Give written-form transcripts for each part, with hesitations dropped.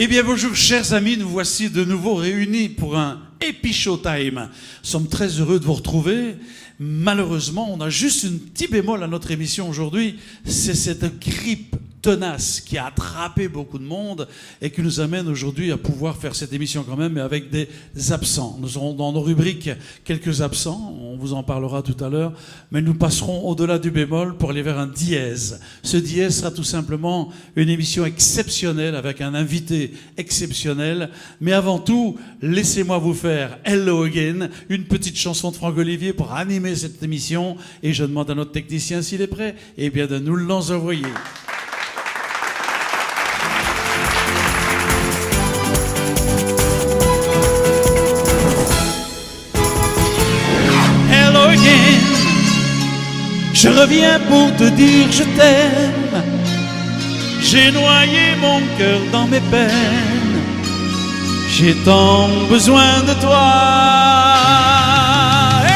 Eh bien bonjour chers amis, nous voici de nouveau réunis pour un Happy Showtime. Nous sommes très heureux de vous retrouver. Malheureusement, on a juste un petit bémol à notre émission aujourd'hui, c'est cette grippe tenace qui a attrapé beaucoup de monde et qui nous amène aujourd'hui à pouvoir faire cette émission quand même, mais avec des absents. Nous aurons dans nos rubriques quelques absents, on vous en parlera tout à l'heure, mais nous passerons au-delà du bémol pour aller vers un dièse. Ce dièse sera tout simplement une émission exceptionnelle avec un invité exceptionnel, mais avant tout, laissez-moi vous faire Hello Again, une petite chanson de Franck Olivier pour animer cette émission, et je demande à notre technicien s'il est prêt, et bien de nous l'envoyer. Je reviens pour te dire je t'aime. J'ai noyé mon cœur dans mes peines. J'ai tant besoin de toi. Hey!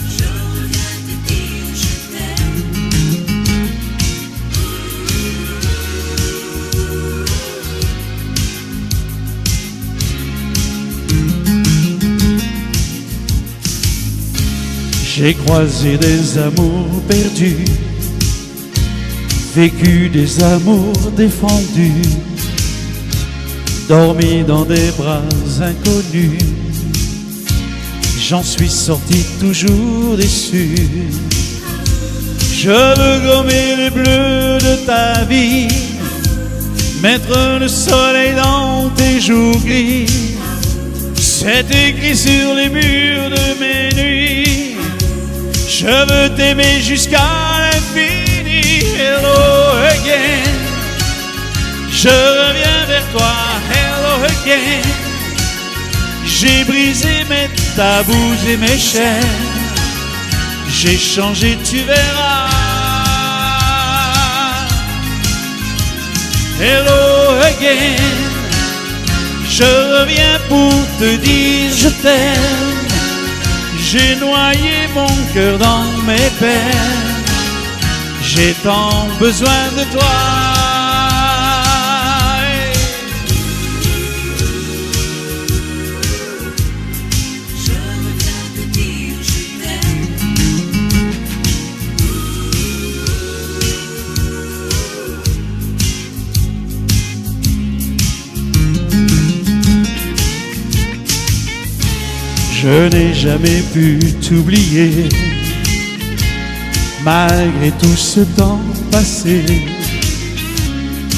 Je reviens te dire je t'aime. J'ai croisé des amours perdus, vécu des amours défendus, dormi dans des bras inconnus. J'en suis sorti toujours déçu. Je veux gommer les bleus de ta vie, mettre le soleil dans tes joues gris. C'est écrit sur les murs de mes nuits. Je veux t'aimer jusqu'à l'infini. Hello again. Je reviens vers toi. Hello again. J'ai brisé mes tabous et mes chaînes. J'ai changé, tu verras. Hello again. Je reviens pour te dire je t'aime. J'ai noyé mon cœur dans mes peines. J'ai tant besoin de toi. Je reviens te dire je t'aime. Je n'ai jamais pu t'oublier, malgré tout ce temps passé.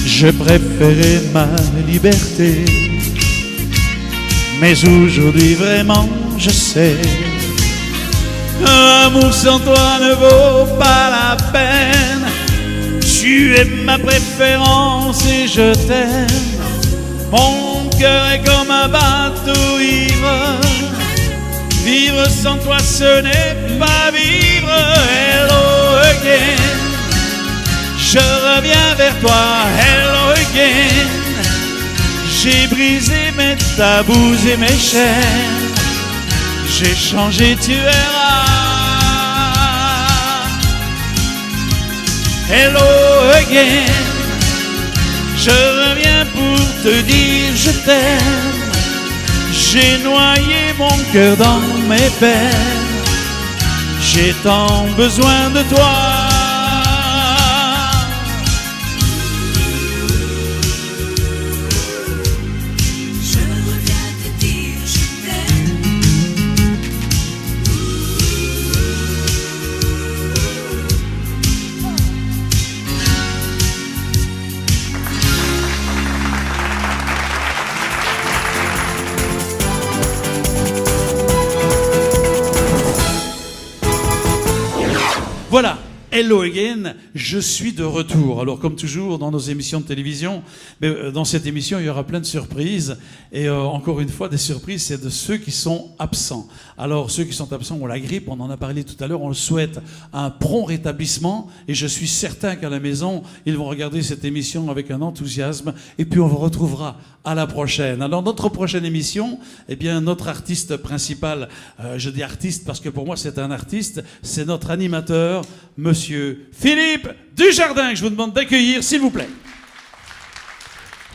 Je préférais ma liberté, mais aujourd'hui vraiment je sais, l'amour sans toi ne vaut pas la peine. Tu es ma préférence et je t'aime. Mon cœur est comme un bateau ivre. Vivre sans toi ce n'est pas vivre. Hello again. Je reviens vers toi. Hello again. J'ai brisé mes tabous et mes chaînes. J'ai changé, tu verras. Hello again. Je reviens pour te dire je t'aime. J'ai noyé mon cœur dans mes peines. J'ai tant besoin de toi. Je reviens te dire je t'aime. Voilà, Hello Again, je suis de retour. Alors comme toujours dans nos émissions de télévision, dans cette émission il y aura plein de surprises. Et encore une fois, des surprises, c'est de ceux qui sont absents. Alors ceux qui sont absents ont la grippe, on en a parlé tout à l'heure, on le souhaite un prompt rétablissement. Et je suis certain qu'à la maison, ils vont regarder cette émission avec un enthousiasme. Et puis on vous retrouvera à la prochaine. Alors notre prochaine émission, eh bien notre artiste principal, je dis artiste parce que pour moi c'est un artiste, c'est notre animateur, Monsieur Monsieur Philippe Dujardin, que je vous demande d'accueillir, s'il vous plaît.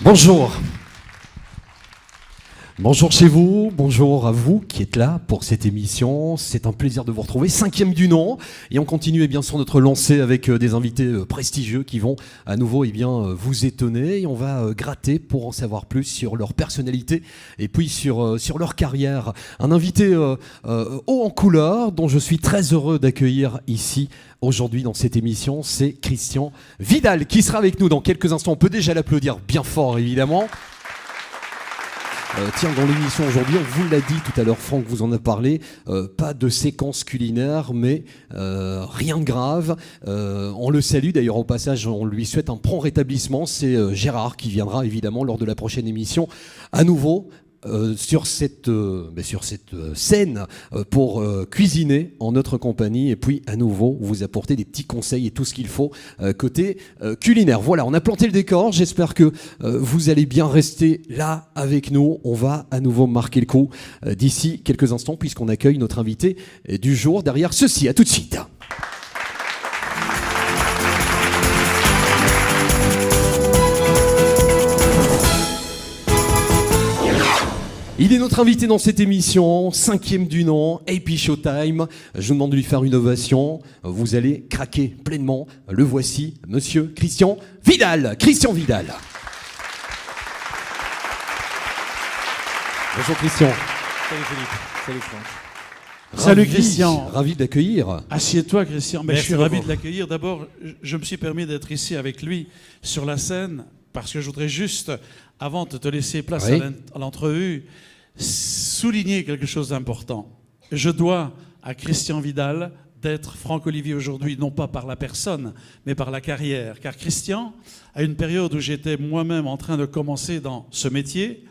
Bonjour. Bonjour chez vous, bonjour à vous qui êtes là pour cette émission. C'est un plaisir de vous retrouver, 5e du nom. Et on continue bien sûr notre lancée avec des invités prestigieux qui vont à nouveau vous étonner. Et on va gratter pour en savoir plus sur leur personnalité et puis sur leur carrière. Un invité haut en couleur dont je suis très heureux d'accueillir ici aujourd'hui dans cette émission. C'est Christian Vidal qui sera avec nous dans quelques instants. On peut déjà l'applaudir bien fort évidemment. Tiens, dans l'émission aujourd'hui, on vous l'a dit tout à l'heure, Franck vous en a parlé, pas de séquence culinaire, mais rien de grave. On le salue d'ailleurs au passage, on lui souhaite un prompt rétablissement. C'est Gérard qui viendra évidemment lors de la prochaine émission à nouveau. Sur cette scène pour cuisiner en notre compagnie et puis à nouveau vous apporter des petits conseils et tout ce qu'il faut côté culinaire. Voilà, on a planté le décor, j'espère que vous allez bien rester là avec nous. On va à nouveau marquer le coup d'ici quelques instants puisqu'on accueille notre invité du jour derrière ceci. À tout de suite. Il est notre invité dans cette émission, 5e du nom, AP Showtime. Je vous demande de lui faire une ovation. Vous allez craquer pleinement. Le voici, monsieur Christian Vidal. Christian Vidal. Bonjour Christian. Salut Philippe. Salut Franck. Salut Christian. Ravi de l'accueillir. Assieds-toi Christian. Mais je Merci suis ravi beaucoup. de l'accueillir. D'abord, je me suis permis d'être ici avec lui sur la scène parce que je voudrais juste, avant de te laisser place Oui. à l'entrevue, souligner quelque chose d'important. Je dois à Christian Vidal d'être Franck-Olivier aujourd'hui, non pas par la personne, mais par la carrière. Car Christian, à une période où j'étais moi-même en train de commencer dans ce métier,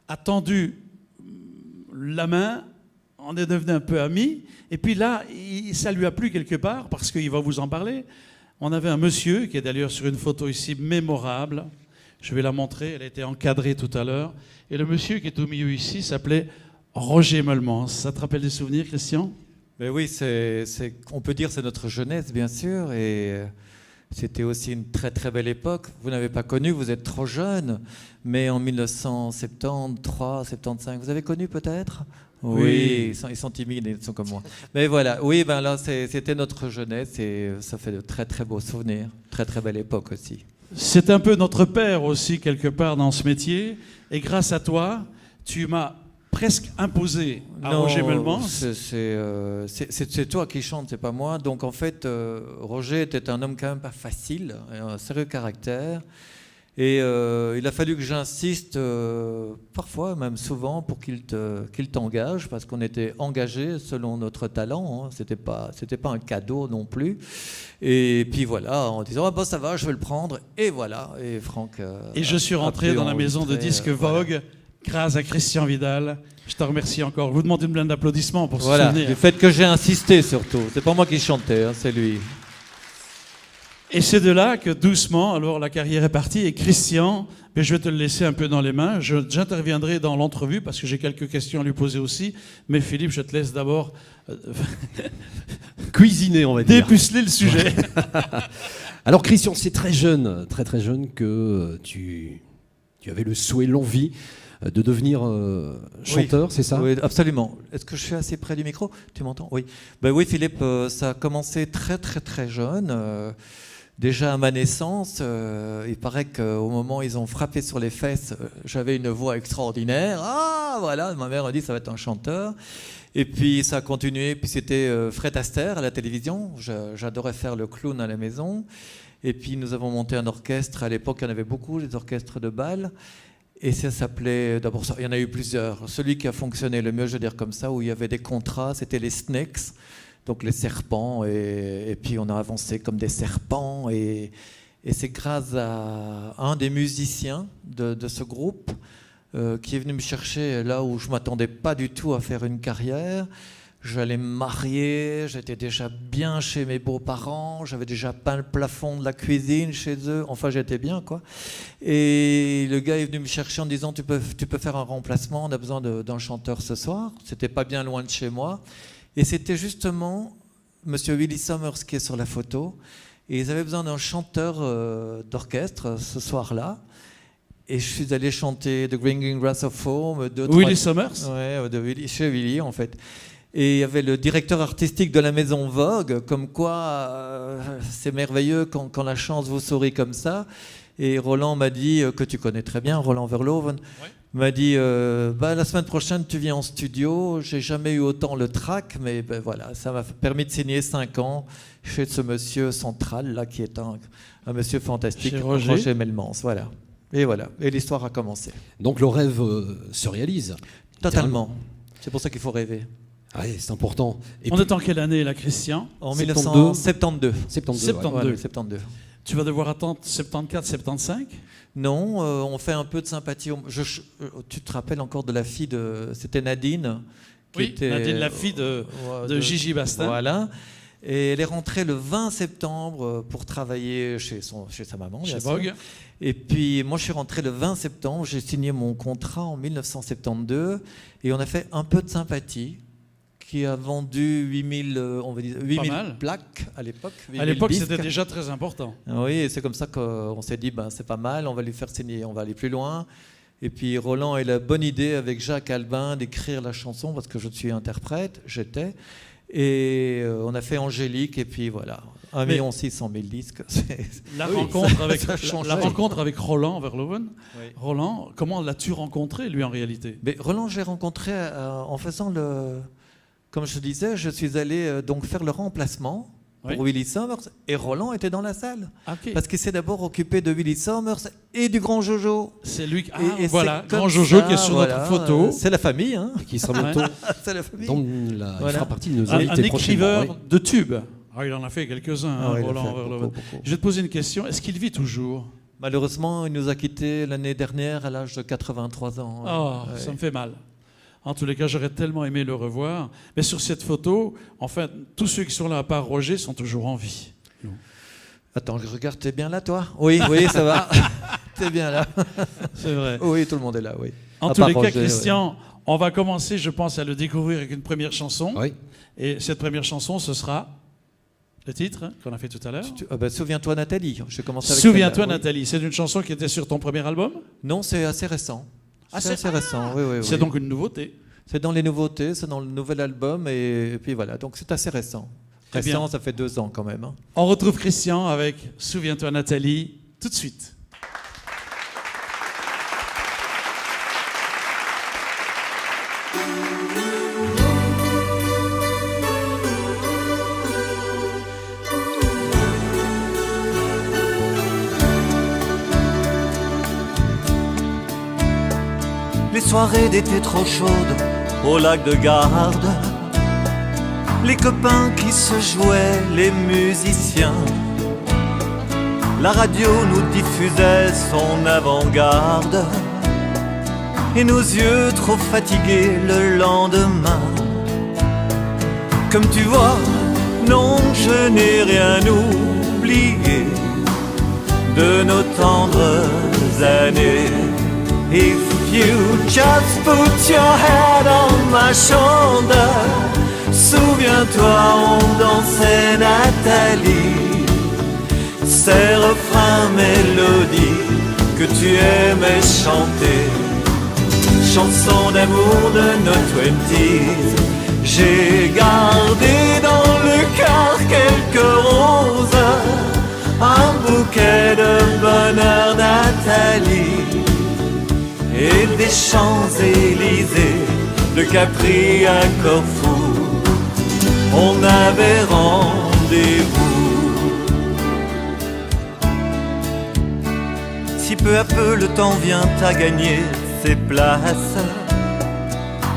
a tendu la main, on est devenu un peu amis, et puis là, ça lui a plu quelque part, parce qu'il va vous en parler. On avait un monsieur, qui est d'ailleurs sur une photo ici, mémorable. Je vais la montrer, elle a été encadrée tout à l'heure. Et le monsieur qui est au milieu ici s'appelait Roger Meulmans. Ça te rappelle des souvenirs, Christian ? Ben oui, on peut dire c'est notre jeunesse, bien sûr, et c'était aussi une très très belle époque. Vous n'avez pas connu, vous êtes trop jeune, mais en 1973, 75, vous avez connu peut-être ? Oui, ils sont timides, ils sont comme moi. Mais voilà, oui, ben là, c'était notre jeunesse et ça fait de très très beaux souvenirs, très très belle époque aussi. C'est un peu notre père aussi, quelque part, dans ce métier. Et grâce à toi, tu m'as presque imposé à Roger Meulmans. C'est toi qui chantes, c'est pas moi. Donc en fait, Roger était un homme quand même pas facile, un sérieux caractère. Et il a fallu que j'insiste, parfois, même souvent, pour qu'il t'engage, parce qu'on était engagés selon notre talent. Hein. C'était pas un cadeau non plus. Et puis voilà, en disant, ah bon, ça va, je vais le prendre. Et voilà. Et Franck. Et je suis rentré dans la maison de disques Vogue grâce à Christian Vidal. Je te remercie encore. Je vous demande une blinde d'applaudissements pour ce souvenir. Le fait que j'ai insisté surtout. C'est pas moi qui chantais, hein, c'est lui. Et c'est de là que doucement, alors la carrière est partie. Et Christian, mais je vais te le laisser un peu dans les mains. J'interviendrai dans l'entrevue parce que j'ai quelques questions à lui poser aussi. Mais Philippe, je te laisse d'abord Cuisiner, on va dire. dépuceler le sujet. Alors Christian, c'est très jeune que tu avais le souhait, l'envie de devenir chanteur, c'est ça ? Oui, absolument. Est-ce que je suis assez près du micro ? Tu m'entends ? Oui. Ben oui, Philippe, ça a commencé très très très jeune. Déjà à ma naissance, il paraît qu'au moment où ils ont frappé sur les fesses, j'avais une voix extraordinaire. Ah, voilà, ma mère a dit ça va être un chanteur. Et puis ça a continué, puis c'était Fred Astaire à la télévision. J'adorais faire le clown à la maison. Et puis nous avons monté un orchestre. À l'époque, il y en avait beaucoup, les orchestres de bal. Et ça s'appelait, d'abord, il y en a eu plusieurs. Celui qui a fonctionné le mieux, je veux dire comme ça, où il y avait des contrats, c'était les Snakes, donc les serpents. Et puis on a avancé comme des serpents. Et c'est grâce à un des musiciens de ce groupe qui est venu me chercher là où je ne m'attendais pas du tout à faire une carrière. J'allais me marier, j'étais déjà bien chez mes beaux-parents, j'avais déjà peint le plafond de la cuisine chez eux, enfin j'étais bien quoi. Et le gars est venu me chercher en disant tu peux faire un remplacement, on a besoin d'un chanteur ce soir. C'était pas bien loin de chez moi. Et c'était justement Monsieur Willie Summers qui est sur la photo. Et ils avaient besoin d'un chanteur d'orchestre ce soir-là. Et je suis allé chanter The Green Grass of Home. Willie Summers. Ouais, chez Willie en fait. Et il y avait le directeur artistique de la maison Vogue, comme quoi c'est merveilleux quand la chance vous sourit comme ça. Et Roland m'a dit, que tu connais très bien, Roland Verloven, m'a dit la semaine prochaine tu viens en studio. J'ai jamais eu autant le trac, mais voilà, ça m'a permis de signer 5 ans chez ce monsieur central là qui est un monsieur fantastique, Chez Roger Melmans. Voilà. Et voilà, et l'histoire a commencé. Donc le rêve se réalise. Totalement. C'est pour ça qu'il faut rêver. Oui, c'est important. Et On puis, est en quelle année, là, Christian? En 72. 1972. 72. 72. ouais. Voilà, 72. Tu vas devoir attendre 74, 75? Non, on fait un peu de sympathie. Tu te rappelles encore de la fille de... C'était Nadine Oui, Nadine, la fille de Gigi Bastin. Voilà. Et elle est rentrée le 20 septembre pour travailler chez sa maman. bien Chez sûr. Vogue. Et puis moi je suis rentré le 20 septembre, j'ai signé mon contrat en 1972 et on a fait un peu de sympathie qui a vendu 8000 mal. plaques à l'époque. À 8000 l'époque, disques. c'était déjà très important. Oui, et c'est comme ça qu'on s'est dit, c'est pas mal, on va lui faire signer, on va aller plus loin. Et puis Roland a eu la bonne idée avec Jacques Albin d'écrire la chanson, parce que je suis interprète, j'étais. Et on a fait Angélique, et puis voilà, 1 600 000 disques. La Oui, rencontre avec Roland Verloven. Oui. Roland, comment l'as-tu rencontré, lui, en réalité? Mais Roland, j'ai rencontré en faisant le... Comme je disais, je suis allé donc faire le remplacement pour Willie Summers, et Roland était dans la salle. Ok. Parce qu'il s'est d'abord occupé de Willie Summers et du Grand Jojo. C'est lui qui... Et voilà, c'est comme Grand Jojo ça, qui est sur voilà, notre photo. C'est la famille, hein. qui sera bientôt C'est la famille. il Voilà. fera partie de nos Un invités prochainement. écriveur oui. de tubes. Ah, il en a fait quelques-uns, Ah oui, il a Roland fait Verloven. beaucoup. Je vais te poser une question. Est-ce qu'il vit toujours? Malheureusement, il nous a quittés l'année dernière à l'âge de 83 ans. Oh, Ouais. ça me fait mal. En tous les cas, j'aurais tellement aimé le revoir. Mais sur cette photo, en fait, tous ceux qui sont là, à part Roger, sont toujours en vie. Attends, je regarde, t'es bien là, toi? Oui, oui, ça va. T'es bien là. C'est vrai. Oui, tout le monde est là, oui. En À tous part les cas, Roger, Christian, on va commencer, je pense, à le découvrir avec une première chanson. Oui. Et cette première chanson, ce sera le titre qu'on a fait tout à l'heure. Souviens-toi, Nathalie. Je commence avec Souviens-toi, celle-là, oui. Nathalie. C'est une chanson qui était sur ton premier album? Non, c'est assez récent. C'est assez récent, oui, oui. C'est oui. donc une nouveauté. C'est dans les nouveautés, c'est dans le nouvel album, et puis voilà. Donc c'est assez récent. Très bien. Récent, ça fait 2 ans quand même. Hein. On retrouve Christian avec Souviens-toi, Nathalie, tout de suite. Les soirées d'été trop chaudes au lac de Garde, les copains qui se jouaient, les musiciens. La radio nous diffusait son avant-garde et nos yeux trop fatigués le lendemain. Comme tu vois, non, je n'ai rien oublié de nos tendres années. If you just put your head on my shoulder, souviens-toi, on dansait Nathalie, ces refrains, mélodies que tu aimais chanter, chansons d'amour de nos 20s. J'ai gardé dans le cœur quelques roses, un bouquet de bonheur, Nathalie, et des Champs-Élysées, de Capri à Corfou, on avait rendez-vous. Si peu à peu le temps vient à gagner ses places,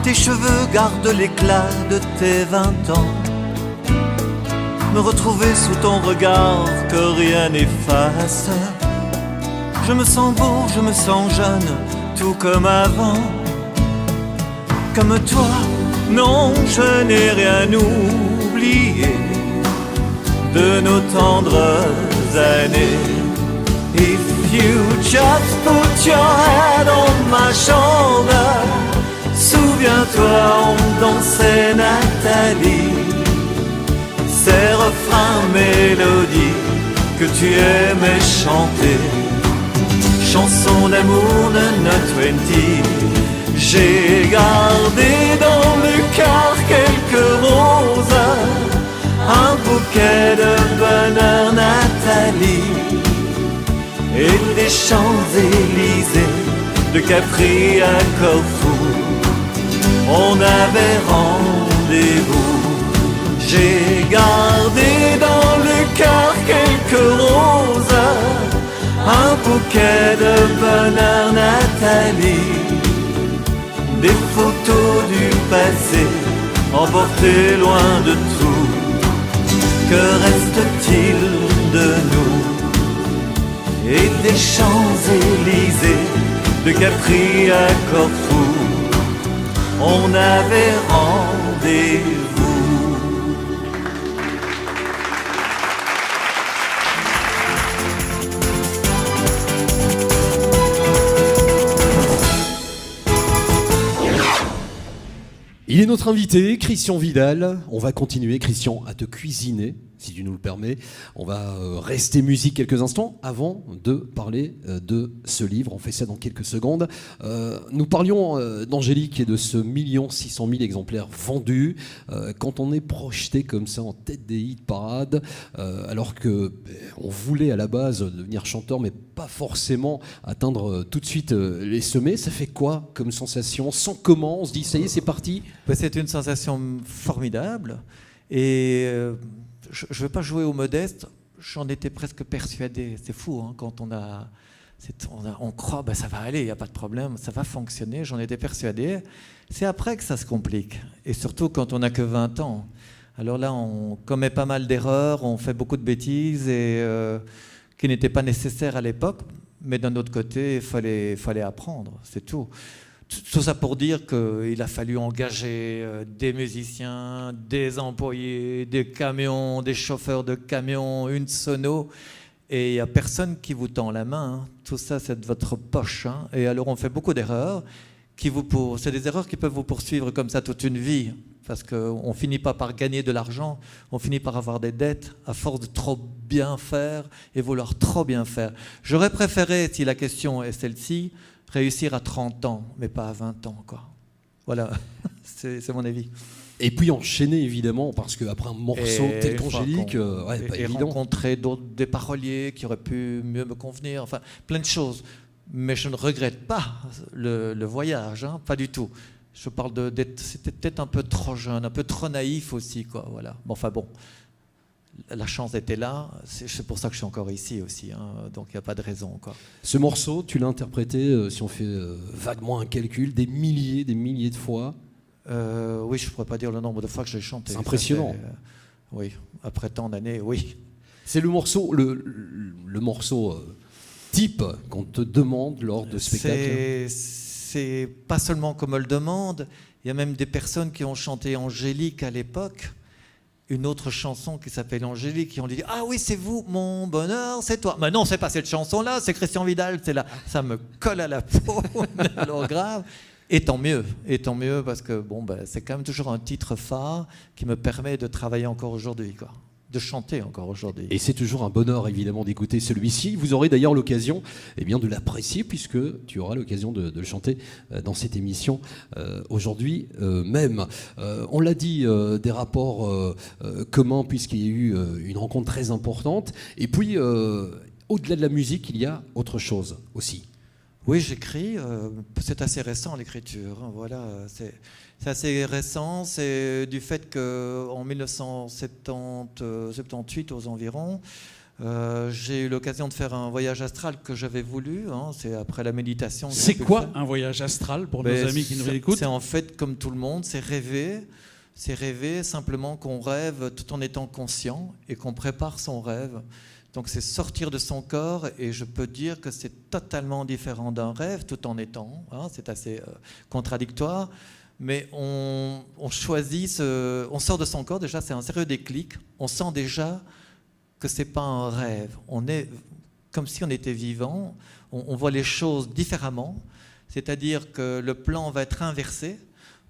tes cheveux gardent l'éclat de tes 20 ans. Me retrouver sous ton regard que rien n'efface. Je me sens beau, je me sens jeune, tout comme avant. Comme toi, non, je n'ai rien oublié de nos tendres années. If you just put your head on my shoulder, souviens-toi, on dansait Nathalie, ces les refrains, mélodies que tu aimais chanter. Chansons d'amour de notre 20. J'ai gardé dans le cœur quelques roses, un bouquet de bonheur Nathalie, et des Champs-Élysées, de Capri à Corfou, on avait rendez-vous. J'ai gardé dans le cœur quelques roses, un bouquet de bonheur Nathalie, des photos du passé emportées loin de tout. Que reste-t-il de nous? Et des Champs-Élysées, de Capri à Corfou, on avait rendez-vous. Il est notre invité, Christian Vidal. On va continuer, Christian, à te cuisiner, si tu nous le permets. On va rester musique quelques instants avant de parler de ce livre. On fait ça dans quelques secondes. Nous parlions d'Angélique et de ce 1 600 000 exemplaires vendus. Quand on est projeté comme ça en tête des hit parades, alors que on voulait à la base devenir chanteur, mais pas forcément atteindre tout de suite les sommets, ça fait quoi comme sensation? Sans comment on se dit ça y est, c'est parti? C'est une sensation formidable. Et je ne veux pas jouer au modeste, j'en étais presque persuadé. C'est fou, hein, quand on croit ça va aller, il n'y a pas de problème, ça va fonctionner, j'en étais persuadé. C'est après que ça se complique, et surtout quand on n'a que 20 ans. Alors là, on commet pas mal d'erreurs, on fait beaucoup de bêtises qui n'étaient pas nécessaires à l'époque, mais d'un autre côté, il fallait apprendre, c'est tout. Tout ça pour dire qu'il a fallu engager des musiciens, des employés, des camions, des chauffeurs de camions, une sono, et il n'y a personne qui vous tend la main. Hein. Tout ça, c'est de votre poche. Hein. Et alors, on fait beaucoup d'erreurs. C'est des erreurs qui peuvent vous poursuivre comme ça toute une vie, parce qu'on ne finit pas par gagner de l'argent, on finit par avoir des dettes à force de trop bien faire et vouloir trop bien faire. J'aurais préféré, si la question est celle-ci, réussir à 30 ans, mais pas à 20 ans, quoi. Voilà, c'est mon avis. Et puis enchaîner, évidemment, parce qu'après un morceau tel qu'Angélique, pas et évident. Rencontrer des paroliers qui auraient pu mieux me convenir, enfin, plein de choses. Mais je ne regrette pas le voyage, hein, pas du tout. Je parle c'était peut-être un peu trop jeune, un peu trop naïf aussi, quoi, voilà. Bon, la chance était là, c'est pour ça que je suis encore ici aussi, hein, donc il n'y a pas de raison, quoi. Ce morceau, tu l'as interprété, si on fait vaguement un calcul, des milliers de fois. Oui, je ne pourrais pas dire le nombre de fois que j'ai chanté. C'est impressionnant. Oui, après tant d'années, oui. C'est le morceau, le morceau type qu'on te demande lors de spectacles. C'est pas seulement qu'on me le demande, il y a même des personnes qui ont chanté Angélique à l'époque, une autre chanson qui s'appelle Angélique, qui ont dit « Ah oui, c'est vous, mon bonheur, c'est toi ». Mais non, c'est pas cette chanson-là, c'est Christian Vidal, c'est là. Ça me colle à la peau, alors grave. Et tant mieux, parce que c'est quand même toujours un titre phare qui me permet de travailler encore aujourd'hui, quoi. De chanter encore aujourd'hui. Et c'est toujours un bonheur, évidemment, d'écouter celui-ci. Vous aurez d'ailleurs l'occasion de l'apprécier, puisque tu auras l'occasion de le chanter dans cette émission aujourd'hui même. On l'a dit, des rapports communs, puisqu'il y a eu une rencontre très importante. Et puis, au-delà de la musique, il y a autre chose aussi. Oui, j'écris. C'est assez récent, l'écriture. Hein, voilà, c'est assez récent. C'est du fait qu'en 1978, aux environs, j'ai eu l'occasion de faire un voyage astral que j'avais voulu. Hein, c'est après la méditation. C'est quoi un voyage astral pour nos amis qui nous écoutent? C'est en fait, comme tout le monde, c'est rêver. C'est rêver simplement qu'on rêve tout en étant conscient et qu'on prépare son rêve. Donc c'est sortir de son corps, et je peux dire que c'est totalement différent d'un rêve tout en étant, hein, c'est assez contradictoire, mais on choisit, on sort de son corps, déjà c'est un sérieux déclic, on sent déjà que c'est pas un rêve, on est comme si on était vivant, on voit les choses différemment, c'est-à-dire que le plan va être inversé,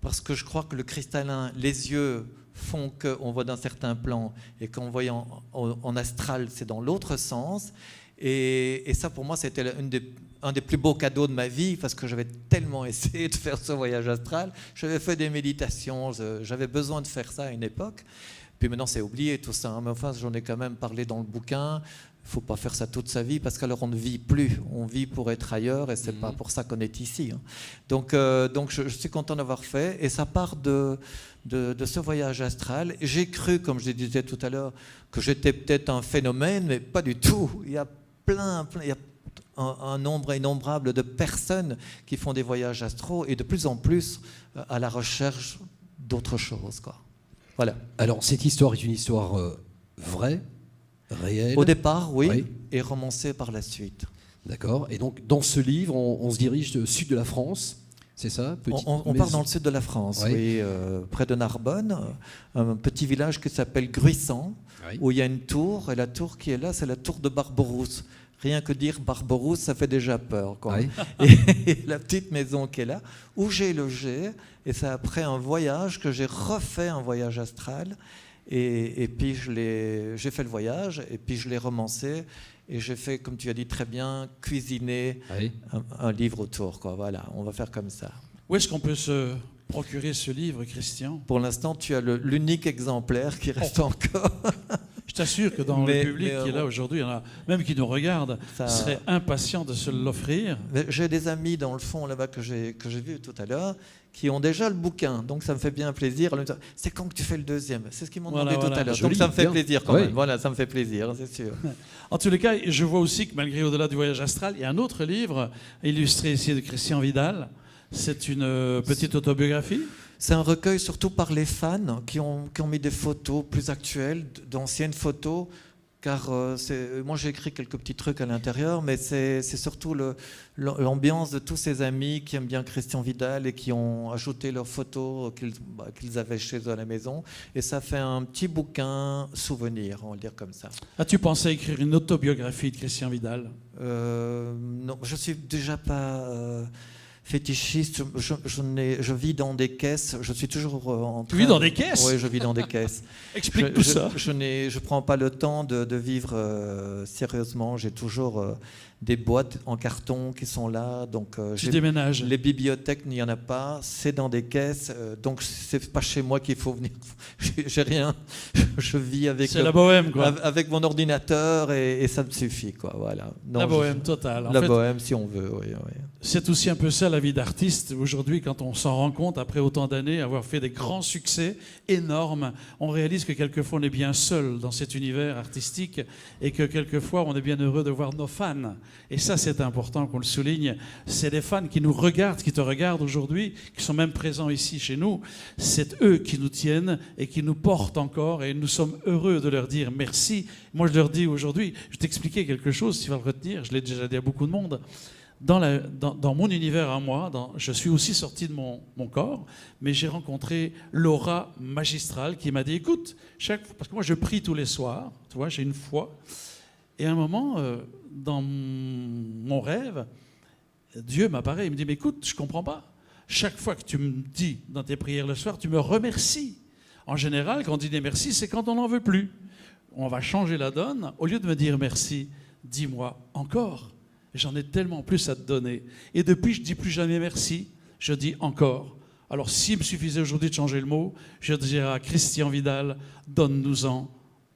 parce que je crois que le cristallin, les yeux font qu'on voit d'un certain plan et qu'en voyant en astral, c'est dans l'autre sens. Et ça, pour moi, c'était un des plus beaux cadeaux de ma vie parce que j'avais tellement essayé de faire ce voyage astral. J'avais fait des méditations, j'avais besoin de faire ça à une époque. Puis maintenant, c'est oublié tout ça. Mais enfin, j'en ai quand même parlé dans le bouquin. Il ne faut pas faire ça toute sa vie parce qu'alors on ne vit plus. On vit pour être ailleurs et ce n'est pas pour ça qu'on est ici. Donc je suis content d'avoir fait. Et ça part de ce voyage astral. J'ai cru, comme je disais tout à l'heure, que j'étais peut-être un phénomène, mais pas du tout. Il y a il y a un nombre innombrable de personnes qui font des voyages astraux et de plus en plus à la recherche d'autres choses, quoi. Voilà. Alors, cette histoire est une histoire vraie, réelle. Au départ, oui, Oui. et romancée par la suite. D'accord. Et donc, dans ce livre, on se dirige au sud de la France, c'est ça? On part dans le sud de la France, Oui. oui, près de Narbonne, un petit village qui s'appelle Gruissant, Oui. où il y a une tour, et la tour qui est là, c'est la tour de Barberousse. Rien que dire Barberousse, ça fait déjà peur, quoi. Oui. Et la petite maison qui est là, où j'ai logé, et c'est après un voyage que j'ai refait un voyage astral, et puis j'ai fait le voyage, et puis je l'ai romancé, et j'ai fait, comme tu as dit très bien, cuisiner Oui. un livre autour, quoi. Voilà, on va faire comme ça. Où est-ce qu'on peut se procurer ce livre, Christian? Pour l'instant, tu as l'unique exemplaire qui reste encore. Je t'assure que dans Mais- le public mais, qui est là aujourd'hui, il y en a même qui nous regardent, Ça- seraient impatients de se l'offrir. Mais j'ai des amis dans le fond là-bas que j'ai vu tout à l'heure qui ont déjà le bouquin, donc ça me fait bien plaisir. C'est quand que tu fais le deuxième? C'est ce qu'ils m'ont Voilà, demandé tout voilà. à l'heure. Joli, Donc ça me fait bien. plaisir quand Oui. même. Voilà, ça me fait plaisir, c'est sûr. En tous les cas, je vois aussi que malgré Au-delà du voyage astral, il y a un autre livre illustré ici de Christian Vidal. C'est une petite autobiographie. C'est un recueil surtout par les fans qui ont mis des photos plus actuelles, d'anciennes photos, car moi j'ai écrit quelques petits trucs à l'intérieur, mais c'est surtout l'ambiance de tous ces amis qui aiment bien Christian Vidal et qui ont ajouté leurs photos qu'ils avaient chez eux à la maison. Et ça fait un petit bouquin souvenir, on va le dire comme ça. As-tu pensé à écrire une autobiographie de Christian Vidal? Non, je suis déjà pas fétichiste. Je vis dans des caisses. Je suis toujours en train. Tu vis dans des caisses? Oui, je vis dans des caisses. Explique tout ça. Je prends pas le temps de vivre sérieusement. J'ai toujours des boîtes en carton qui sont là. Donc, Tu déménages. les bibliothèques, il n'y en a pas. C'est dans des caisses. Donc, c'est pas chez moi qu'il faut venir. J'ai rien. Je vis avec. C'est la bohème, quoi. Avec mon ordinateur et ça me suffit, quoi. Voilà. Non, La bohème totale. En la fait, bohème, si on veut, oui. c'est aussi un peu ça la vie d'artiste. Aujourd'hui, quand on s'en rend compte, après autant d'années, avoir fait des grands succès énormes, on réalise que quelquefois on est bien seul dans cet univers artistique et que quelquefois on est bien heureux de voir nos fans. Et ça, c'est important qu'on le souligne. C'est des fans qui nous regardent, qui te regardent aujourd'hui, qui sont même présents ici chez nous. C'est eux qui nous tiennent et qui nous portent encore. Et nous sommes heureux de leur dire merci. Moi, je leur dis aujourd'hui, je vais t'expliquer quelque chose, tu vas le retenir, je l'ai déjà dit à beaucoup de monde. Dans mon univers à moi, je suis aussi sorti de mon corps, mais j'ai rencontré l'aura magistrale qui m'a dit, écoute, parce que moi je prie tous les soirs, tu vois, j'ai une foi, et à un moment, dans mon rêve, Dieu m'apparaît, il me dit, mais écoute, je ne comprends pas. Chaque fois que tu me dis dans tes prières le soir, tu me remercies. En général, quand on dit des merci, c'est quand on n'en veut plus. On va changer la donne. Au lieu de me dire merci, dis-moi encore. J'en ai tellement plus à te donner. Et depuis, je ne dis plus jamais merci, je dis encore. Alors, s'il me suffisait aujourd'hui de changer le mot, je dirais à Christian Vidal, donne-nous-en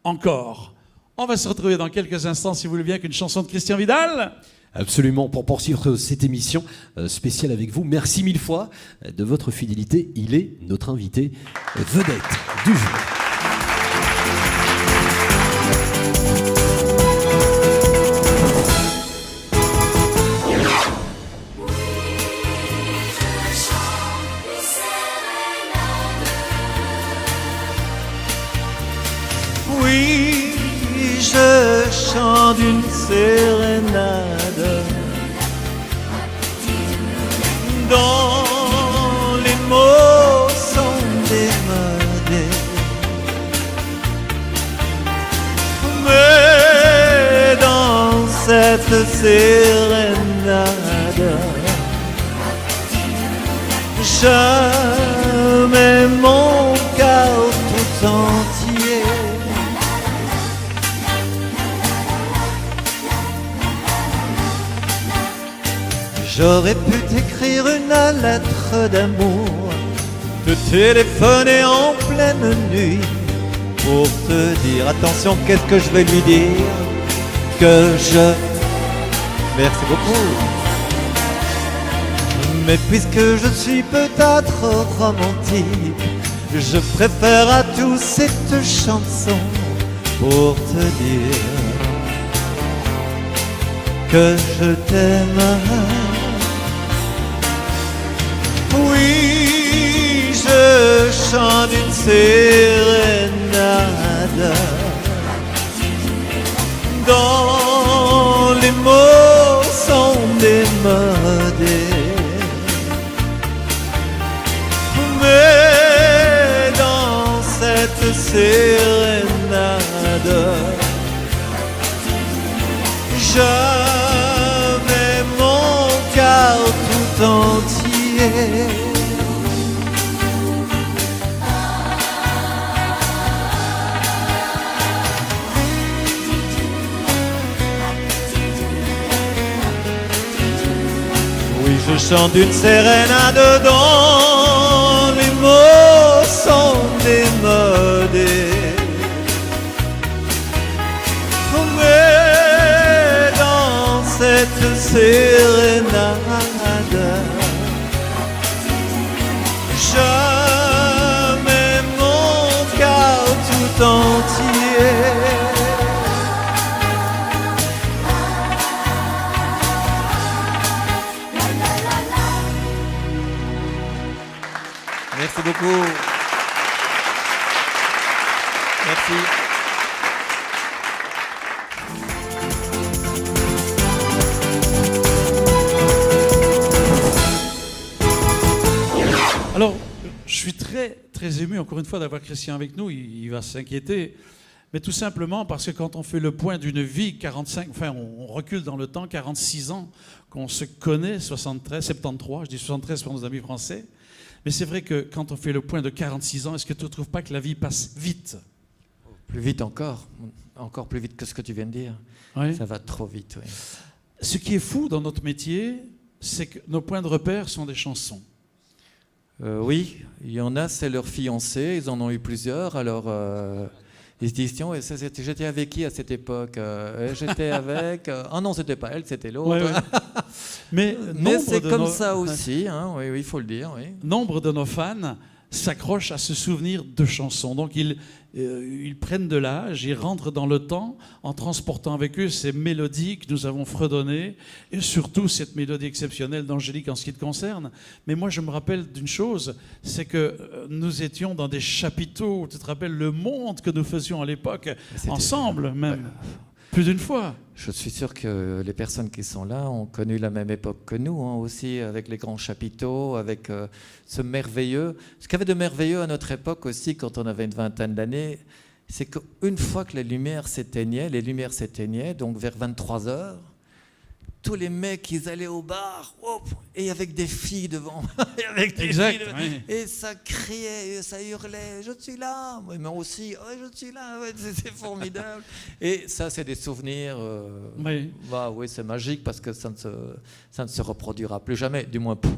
encore. On va se retrouver dans quelques instants, si vous voulez bien, avec une chanson de Christian Vidal. Absolument, pour poursuivre cette émission spéciale avec vous. Merci mille fois de votre fidélité. Il est notre invité vedette du jour. Oui, je chante une sérénade dont les mots sont démodés. Mais dans cette sérénade, je mets mon cœur tout J'aurais pu t'écrire une lettre d'amour, te téléphoner en pleine nuit pour te dire, attention, qu'est-ce que je vais lui dire? Que je... Merci beaucoup. Mais puisque je suis peut-être romantique, je préfère à tout cette chanson pour te dire que je t'aime. Oui, je chante une sérénade dont les mots sont démodés. Mais dans cette sérénade, je mets mon cœur tout entier. Oui, je chante une sérénade dont les mots sont démodés. Mais dans cette sérénade, je mets mon cœur tout entier. Merci beaucoup. Merci. Alors, je suis très, très ému, encore une fois, d'avoir Christian avec nous. Il va s'inquiéter. Mais tout simplement parce que quand on fait le point d'une vie, 45, enfin, on recule dans le temps, 46 ans, qu'on se connaît, 73, 73, je dis 73 pour nos amis français. Mais c'est vrai que quand on fait le point de 46 ans, est-ce que tu ne trouves pas que la vie passe vite? Plus vite encore plus vite que ce que tu viens de dire. Oui. Ça va trop vite, oui. Ce qui est fou dans notre métier, c'est que nos points de repère sont des chansons. Oui, il y en a, c'est leur fiancé, ils en ont eu plusieurs, alors ils se disent, tiens, j'étais avec qui à cette époque? J'étais avec... Ah non, c'était pas elle, c'était l'autre. Ouais, ouais. Mais c'est comme ça aussi, hein, oui, il faut le dire. Oui. Nombre de nos fans s'accrochent à ce souvenir de chansons. Donc ils prennent de l'âge, ils rentrent dans le temps en transportant avec eux ces mélodies que nous avons fredonnées et surtout cette mélodie exceptionnelle d'Angélique en ce qui te concerne. Mais moi je me rappelle d'une chose, c'est que nous étions dans des chapiteaux, tu te rappelles le monde que nous faisions à l'époque, ensemble même, plus d'une fois. Je suis sûr que les personnes qui sont là ont connu la même époque que nous, hein, aussi, avec les grands chapiteaux, avec ce merveilleux. Ce qu'il y avait de merveilleux à notre époque aussi, quand on avait une vingtaine d'années, c'est qu'une fois que les lumières s'éteignaient, donc vers 23 heures, tous les mecs, ils allaient au bar, hop, et avec des filles devant. Exact, oui. Et ça criait, et ça hurlait, je suis là. Oui, moi aussi, ouais, je suis là, ouais, c'est formidable. Et ça, c'est des souvenirs. Oui. Bah, oui, c'est magique parce que ça ne se reproduira plus jamais, du moins pour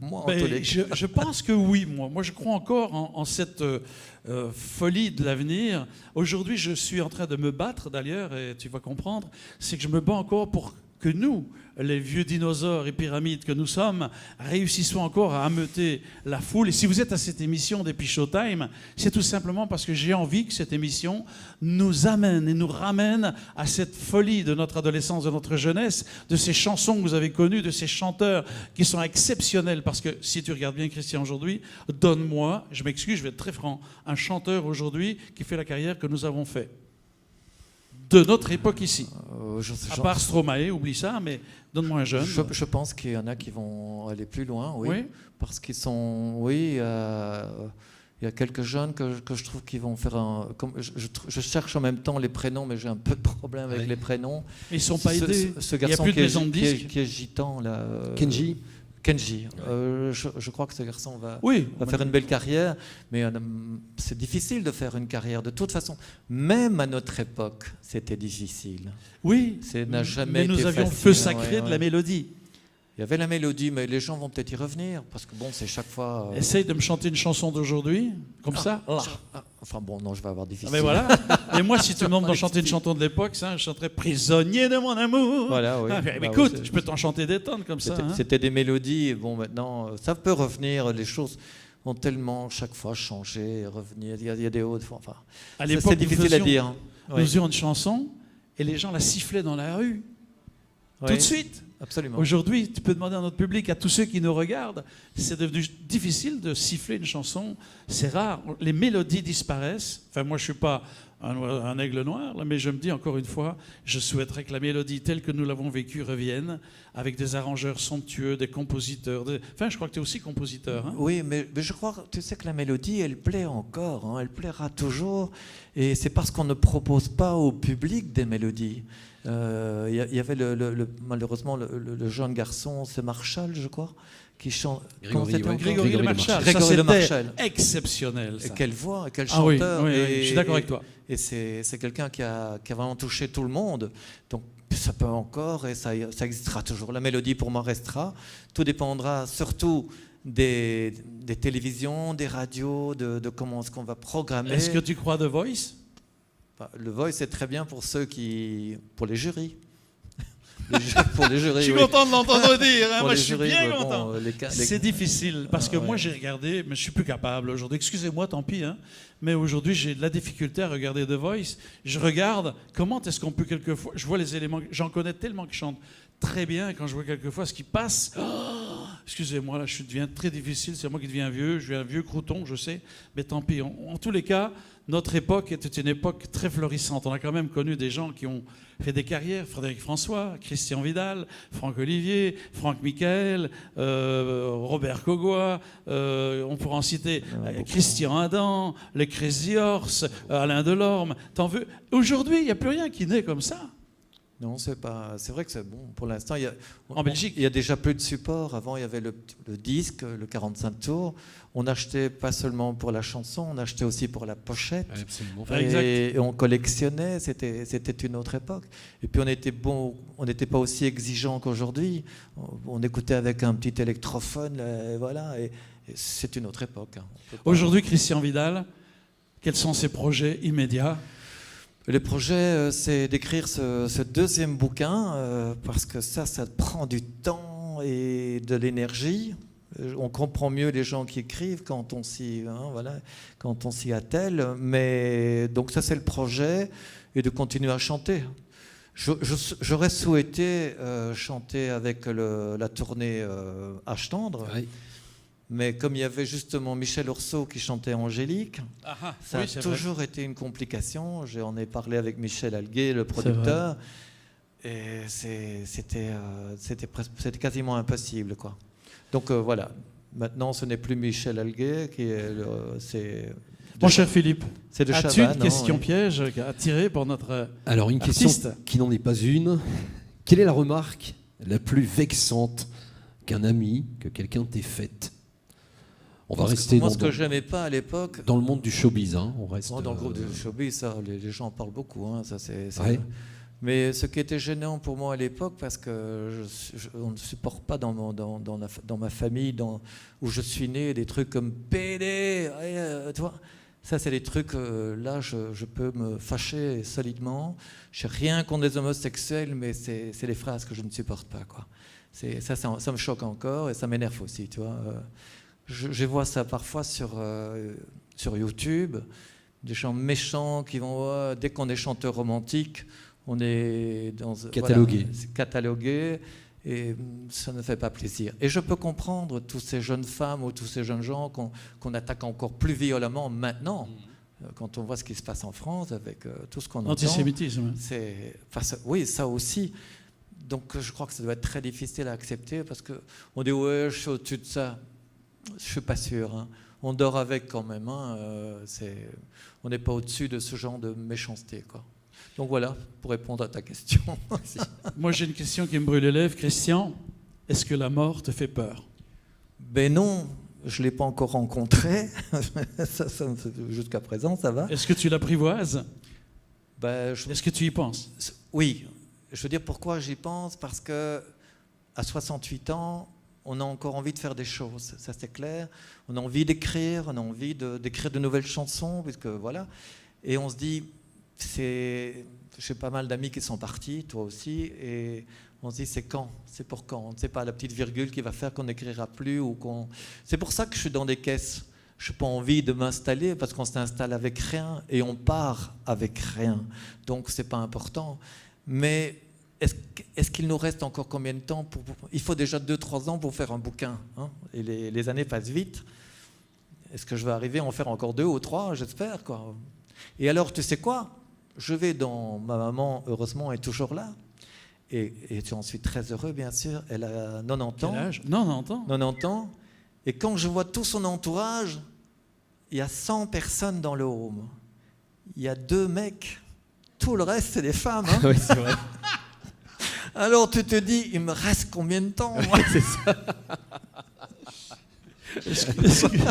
moi. En tous les cas. Je pense que oui, moi je crois encore en cette folie de l'avenir. Aujourd'hui, je suis en train de me battre d'ailleurs, et tu vas comprendre, c'est que je me bats encore pour que nous, les vieux dinosaures et pyramides que nous sommes, réussissons encore à ameuter la foule. Et si vous êtes à cette émission d'Epi Showtime, c'est tout simplement parce que j'ai envie que cette émission nous amène et nous ramène à cette folie de notre adolescence, de notre jeunesse, de ces chansons que vous avez connues, de ces chanteurs qui sont exceptionnels. Parce que si tu regardes bien Christian aujourd'hui, donne-moi, je m'excuse, je vais être très franc, un chanteur aujourd'hui qui fait la carrière que nous avons fait. De notre époque ici. À part Stromae, oublie ça, mais donne-moi un jeune. Je pense qu'il y en a qui vont aller plus loin, oui. Oui. Parce qu'ils sont, oui, il y a quelques jeunes que je trouve qu'ils vont faire un... Je cherche en même temps les prénoms, mais j'ai un peu de problème avec les prénoms. Ils ne sont pas aidés. Ce Il n'y a garçon plus de maison de qui disques. est gitan, là. Kenji. Kenji. Je crois que ce garçon va faire une belle carrière, mais c'est difficile de faire une carrière. De toute façon, même à notre époque, c'était difficile. Oui, Ça n'a jamais mais nous été avions le facile, feu sacré ouais, de la mélodie. Il y avait la mélodie, mais les gens vont peut-être y revenir, parce que bon, c'est chaque fois... Essaye de me chanter une chanson d'aujourd'hui, comme ça. Là. Enfin bon, non, je vais avoir difficile. Ah, mais voilà. Et moi, si tu me demandes d'en chanter une chanson de l'époque, ça, je chanterais Prisonnier de mon amour. Voilà, oui. Ah, mais Bah, écoute, oui, je peux t'en chanter des tonnes comme ça. Hein. C'était des mélodies, et bon, maintenant, ça peut revenir, les choses ont tellement chaque fois changé, revenir, il y a des hauts, enfin, À ça, l'époque, c'est difficile à dire. Hein. Nous Oui. faisions une chanson et les gens la sifflaient dans la rue. Oui, Tout de suite. Absolument. Aujourd'hui, tu peux demander à notre public, à tous ceux qui nous regardent, c'est devenu difficile de siffler une chanson. C'est rare. Les mélodies disparaissent. Enfin, moi, je ne suis pas un aigle noir, là, mais je me dis encore une fois, je souhaiterais que la mélodie telle que nous l'avons vécue revienne, avec des arrangeurs somptueux, des compositeurs. Enfin, je crois que tu es aussi compositeur. Hein. Oui, mais je crois, tu sais que la mélodie, elle plaît encore, hein, elle plaira toujours. Et c'est parce qu'on ne propose pas au public des mélodies. Il y avait malheureusement le jeune garçon, c'est Marshall, je crois, qui chante. Grégory, comment c'était ouais. encore Grégory Le Marchal. Grégory Ça, Le c'était Marchal. exceptionnel. Et Ça. quelle voix, quel Ah oui, chanteur. oui, oui, Et- je suis d'accord et- avec toi. Et c'est quelqu'un qui a vraiment touché tout le monde. Donc ça peut encore et ça existera toujours. La mélodie pour moi restera. Tout dépendra surtout des télévisions, des radios, de comment est-ce qu'on va programmer. Est-ce que tu crois The Voice? Le Voice c'est très bien pour ceux pour les jurys. Pour les jurys. Je suis oui. content de l'entendre dire. Hein, Pour moi, les je suis jurys, bien bon, content. les- C'est difficile parce que Ouais. moi j'ai regardé, mais je suis plus capable aujourd'hui. Excusez-moi, tant pis. Hein, mais aujourd'hui j'ai de la difficulté à regarder The Voice. Je regarde comment est-ce qu'on peut quelquefois. Je vois les éléments. J'en connais tellement qui chantent très bien. Quand je vois quelquefois ce qui passe. Oh, excusez-moi, là je deviens très difficile. C'est moi qui deviens vieux. Je suis un vieux crouton, je sais. Mais tant pis. En tous les cas, notre époque était une époque très florissante. On a quand même connu des gens qui ont fait des carrières. Frédéric François, Christian Vidal, Franck Olivier, Franck Michael, Robert Cogoi, on pourra en citer Christian Adam, les Crazy Horse, Alain Delorme. T'en veux? Aujourd'hui, il n'y a plus rien qui naît comme ça. Non, c'est pas. C'est vrai que c'est bon. Pour l'instant, En Belgique. il y a déjà plus de support. Avant, il y avait le disque, le 45 tours. On achetait pas seulement pour la chanson, on achetait aussi pour la pochette. Absolument. Exact. Et on collectionnait. C'était une autre époque. Et puis on n'était pas aussi exigeant qu'aujourd'hui. On écoutait avec un petit électrophone, là, et voilà. Et c'est une autre époque. Hein. On peut pas- Aujourd'hui, Christian Vidal, quels sont ses projets immédiats? Le projet, c'est d'écrire ce deuxième bouquin, parce que ça prend du temps et de l'énergie. On comprend mieux les gens qui écrivent quand on quand on s'y attelle. Mais donc ça, c'est le projet, et de continuer à chanter. J'aurais souhaité chanter avec la tournée H tendre. Ouais. Mais comme il y avait justement Michel Orso qui chantait Angélique, ça a toujours été une complication. J'en ai parlé avec Michel Alguet, le producteur, et c'était quasiment impossible, quoi. Donc voilà. Maintenant, ce n'est plus Michel Alguet qui est Mon cher Philippe, c'est de as-tu Chavannes, une non, question oui. piège à tirer pour notre... Alors, une Artiste. question qui n'en est pas une. Quelle est la remarque la plus vexante qu'un ami, que quelqu'un t'ait faite? On va rester Moi, dans, ce que j'aimais pas à l'époque, dans le monde du showbiz. Hein. On reste, dans le groupe de showbiz, ça, les gens en parlent beaucoup. Hein, ça, c'est. Ouais. Mais ce qui était gênant pour moi à l'époque, parce que on ne supporte pas dans ma famille, où je suis né, des trucs comme PD, tu vois. Ça, c'est des trucs, là, je peux me fâcher solidement. Je n'ai rien contre les homosexuels, mais c'est les phrases que je ne supporte pas, quoi. Ça me choque encore et ça m'énerve aussi, tu vois. Je vois ça parfois sur YouTube, des gens méchants qui vont, dès qu'on est chanteur romantique, on est Catalogué. Voilà, c'est catalogué, et ça ne fait pas plaisir. Et je peux comprendre tous ces jeunes femmes ou tous ces jeunes gens qu'on attaque encore plus violemment maintenant, quand on voit ce qui se passe en France avec tout ce qu'on entend. Antisémitisme. Oui, ça aussi. Donc je crois que ça doit être très difficile à accepter, parce qu'on dit ouais, je suis au-dessus de ça. Je ne suis pas sûr. Hein. On dort avec quand même. Hein. On n'est pas au-dessus de ce genre de méchanceté, quoi. Donc voilà, pour répondre à ta question. Moi, j'ai une question qui me brûle les lèvres. Christian, est-ce que la mort te fait peur? Ben non, je ne l'ai pas encore rencontré. Jusqu'à présent, ça va. Est-ce que tu l'apprivoises? Ben, Est-ce que tu y penses? Oui. Je veux dire, pourquoi j'y pense? Parce que à 68 ans, on a encore envie de faire des choses, ça c'est clair. On a envie d'écrire, on a envie d'écrire de nouvelles chansons, puisque voilà. Et on se dit, j'ai pas mal d'amis qui sont partis, toi aussi, et on se dit c'est quand, c'est pour quand. On ne sait pas la petite virgule qui va faire qu'on n'écrira plus ou qu'on. C'est pour ça que je suis dans des caisses. Je n'ai pas envie de m'installer parce qu'on s'installe avec rien et on part avec rien. Donc c'est pas important. Mais est-ce qu'il nous reste encore combien de temps Il faut déjà 2-3 ans pour faire un bouquin. Hein, et les années passent vite. Est-ce que je vais arriver à en faire encore 2 ou 3 J'espère, quoi. Et alors, tu sais quoi? Je vais dans... Ma maman, heureusement, est toujours là. Et j'en suis très heureux, bien sûr. Elle a 90 ans. Quel âge? 90 ans. 90 ans. Et quand je vois tout son entourage, il y a 100 personnes dans le home. Il y a 2 mecs. Tout le reste, c'est des femmes. Hein. Oui, c'est vrai. Alors tu te dis, il me reste combien de temps moi? C'est ça.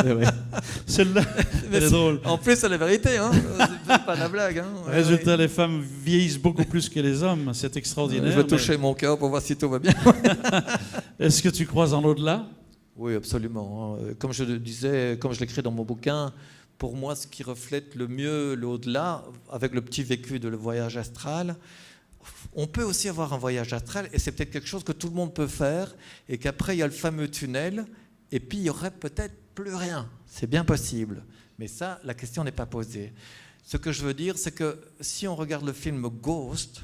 Ouais. Celle-là, elle est drôle. En plus, c'est la vérité. Hein. C'est pas la blague. Hein. Résultat, les femmes vieillissent beaucoup plus que les hommes. C'est extraordinaire. Je vais toucher mon cœur pour voir si tout va bien. Est-ce que tu crois en l'au-delà? Oui, absolument. Comme je le disais, comme je l'écris dans mon bouquin, pour moi, ce qui reflète le mieux l'au-delà, avec le petit vécu de le voyage astral, on peut aussi avoir un voyage astral, et c'est peut-être quelque chose que tout le monde peut faire, et qu'après, il y a le fameux tunnel, et puis il n'y aurait peut-être plus rien. C'est bien possible. Mais ça, la question n'est pas posée. Ce que je veux dire, c'est que si on regarde le film Ghost,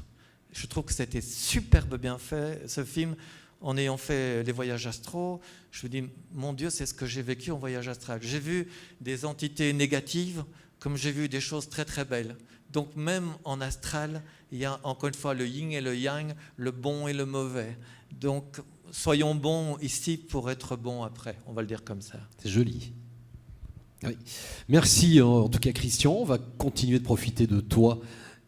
je trouve que c'était superbe bien fait, ce film. En ayant fait les voyages astraux, je me dis, mon Dieu, c'est ce que j'ai vécu en voyage astral. J'ai vu des entités négatives, comme j'ai vu des choses très très belles. Donc même en astral, il y a encore une fois le yin et le yang, le bon et le mauvais. Donc soyons bons ici pour être bons après, on va le dire comme ça. C'est joli. Oui. Merci en tout cas Christian, on va continuer de profiter de toi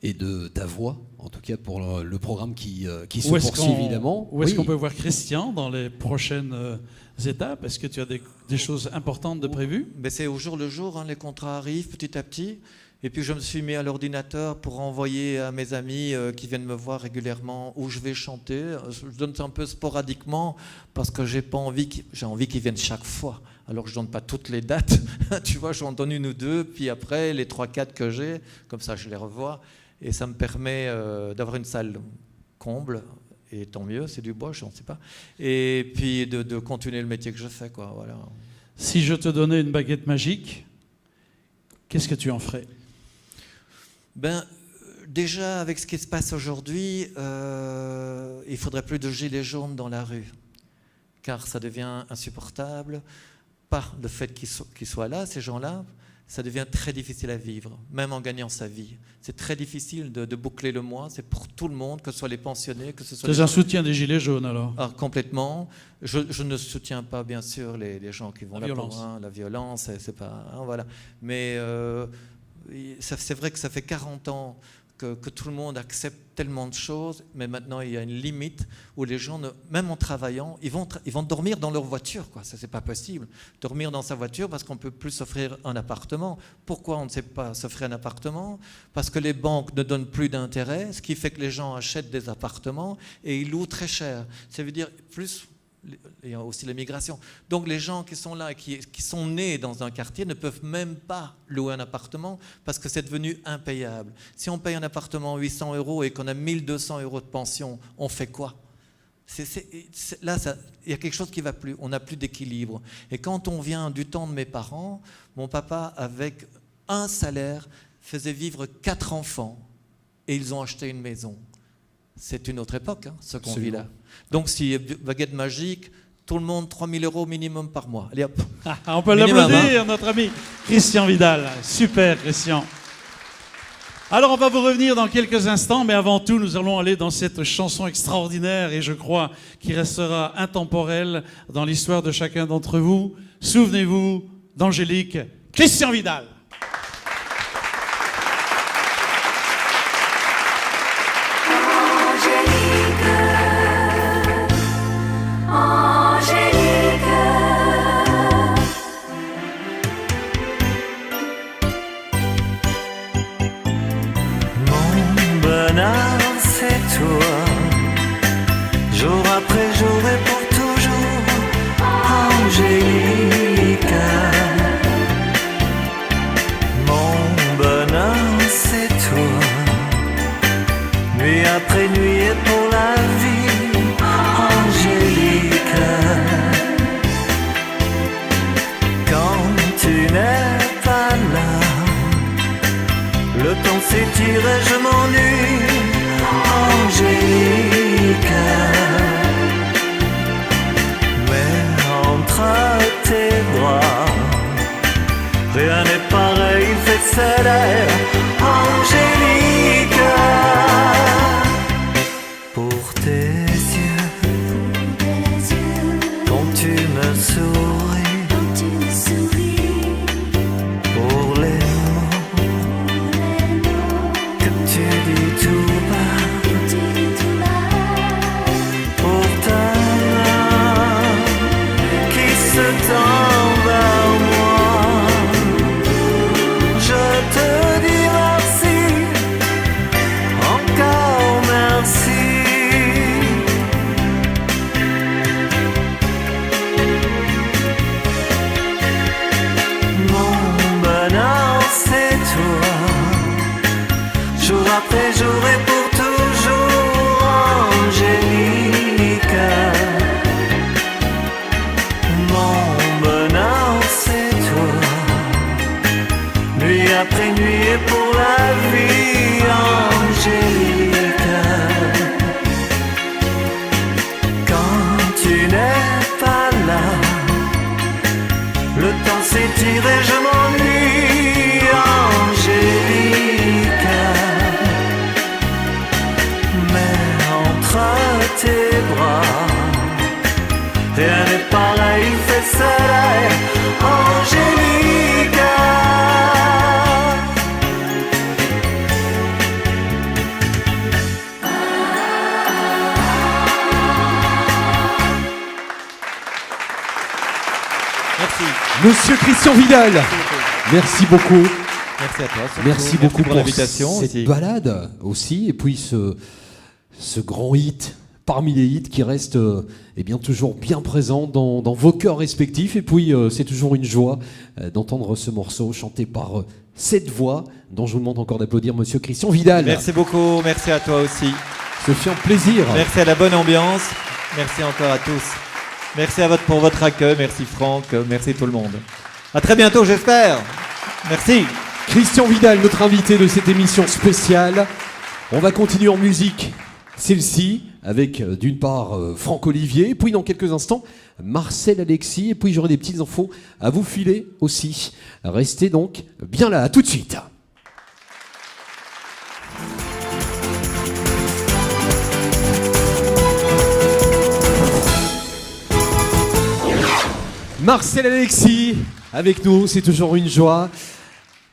et de ta voix, en tout cas pour le programme qui se poursuit évidemment. Où est-ce qu'on peut voir Christian dans les prochaines étapes? Est-ce que tu as des choses importantes de prévues? Ben c'est au jour le jour, hein, les contrats arrivent petit à petit. Et puis je me suis mis à l'ordinateur pour envoyer à mes amis qui viennent me voir régulièrement où je vais chanter. Je donne ça un peu sporadiquement parce que j'ai envie qu'ils viennent chaque fois. Alors je ne donne pas toutes les dates. Tu vois, j'en donne 1 ou 2, puis après les 3-4 que j'ai, comme ça je les revois. Et ça me permet d'avoir une salle comble, et tant mieux, c'est du bois, je ne sais pas. Et puis de continuer le métier que je fais, quoi. Voilà. Si je te donnais une baguette magique, qu'est-ce que tu en ferais? Ben, déjà, avec ce qui se passe aujourd'hui, il ne faudrait plus de gilets jaunes dans la rue, car ça devient insupportable. Par le fait qu'ils soient là, ces gens-là, ça devient très difficile à vivre, même en gagnant sa vie. C'est très difficile de boucler le mois, c'est pour tout le monde, que ce soit les pensionnés, que ce soit... C'est un soutien des Gilets jaunes alors? Ah, complètement. Je ne soutiens pas, bien sûr, les gens qui vont La là violence. pour la violence, c'est pas... Hein, voilà. Mais c'est vrai que ça fait 40 ans que tout le monde accepte tellement de choses, mais maintenant il y a une limite où les gens, même en travaillant, ils vont dormir dans leur voiture, quoi. Ça, c'est pas possible. Dormir dans sa voiture parce qu'on ne peut plus s'offrir un appartement. Pourquoi on ne sait pas s'offrir un appartement? Parce que les banques ne donnent plus d'intérêt, ce qui fait que les gens achètent des appartements et ils louent très cher. Ça veut dire plus... Il y a aussi l'immigration. Donc les gens qui sont là, qui sont nés dans un quartier, ne peuvent même pas louer un appartement parce que c'est devenu impayable. Si on paye un appartement 800 € et qu'on a 1200 € de pension, on fait quoi? Là, il y a quelque chose qui ne va plus. On n'a plus d'équilibre. Et quand on vient du temps de mes parents, mon papa, avec un salaire, faisait vivre 4 enfants et ils ont acheté une maison. C'est une autre époque, hein, ce qu'on vit là. Donc, si baguette magique, tout le monde 3 000 € minimum par mois. Allez hop. On peut Minimum, l'applaudir, notre ami Christian Vidal. Super, Christian. Alors, on va vous revenir dans quelques instants, mais avant tout, nous allons aller dans cette chanson extraordinaire et je crois qui restera intemporelle dans l'histoire de chacun d'entre vous. Souvenez-vous d'Angélique, Christian Vidal. C'est toi, jour après jour et temps s'étire et je m'ennuie, Angélique. Mais entre tes bras, rien n'est pareil, fait célèbre, Angélique. Pour tes yeux, quand tu me souris, pour les mots que tu dis tout bas, pour ta main qui se tend vers moi, je te dis merci, encore merci. Mon bonheur c'est toi, jour après jour et pour toujours, Angélique. Mon bonheur c'est toi, nuit après nuit et pour la vie, Angélique. Quand tu n'es pas là, le temps s'étire et je m'ennuie, Angélique. Mais entre tes bras, rien n'est pareil, fait soleil, Angélique. Monsieur Christian Vidal, merci beaucoup. Merci à toi. surtout. Merci beaucoup pour l'invitation. cette aussi. balade aussi, et puis ce grand hit parmi les hits qui reste eh bien, toujours bien présent dans vos cœurs respectifs. Et puis c'est toujours une joie d'entendre ce morceau chanté par cette voix dont je vous demande encore d'applaudir Monsieur Christian Vidal. Merci beaucoup. Merci à toi aussi. Ce fut un plaisir. Merci à la bonne ambiance. Merci encore à tous. Merci pour votre accueil. Merci Franck. Merci tout le monde. À très bientôt, j'espère. Merci. Christian Vidal, notre invité de cette émission spéciale. On va continuer en musique, celle-ci, avec d'une part Franck Olivier, puis dans quelques instants Marcel Alexis, et puis j'aurai des petites infos à vous filer aussi. Restez donc bien là, à tout de suite. Marcel Alexis, avec nous, c'est toujours une joie.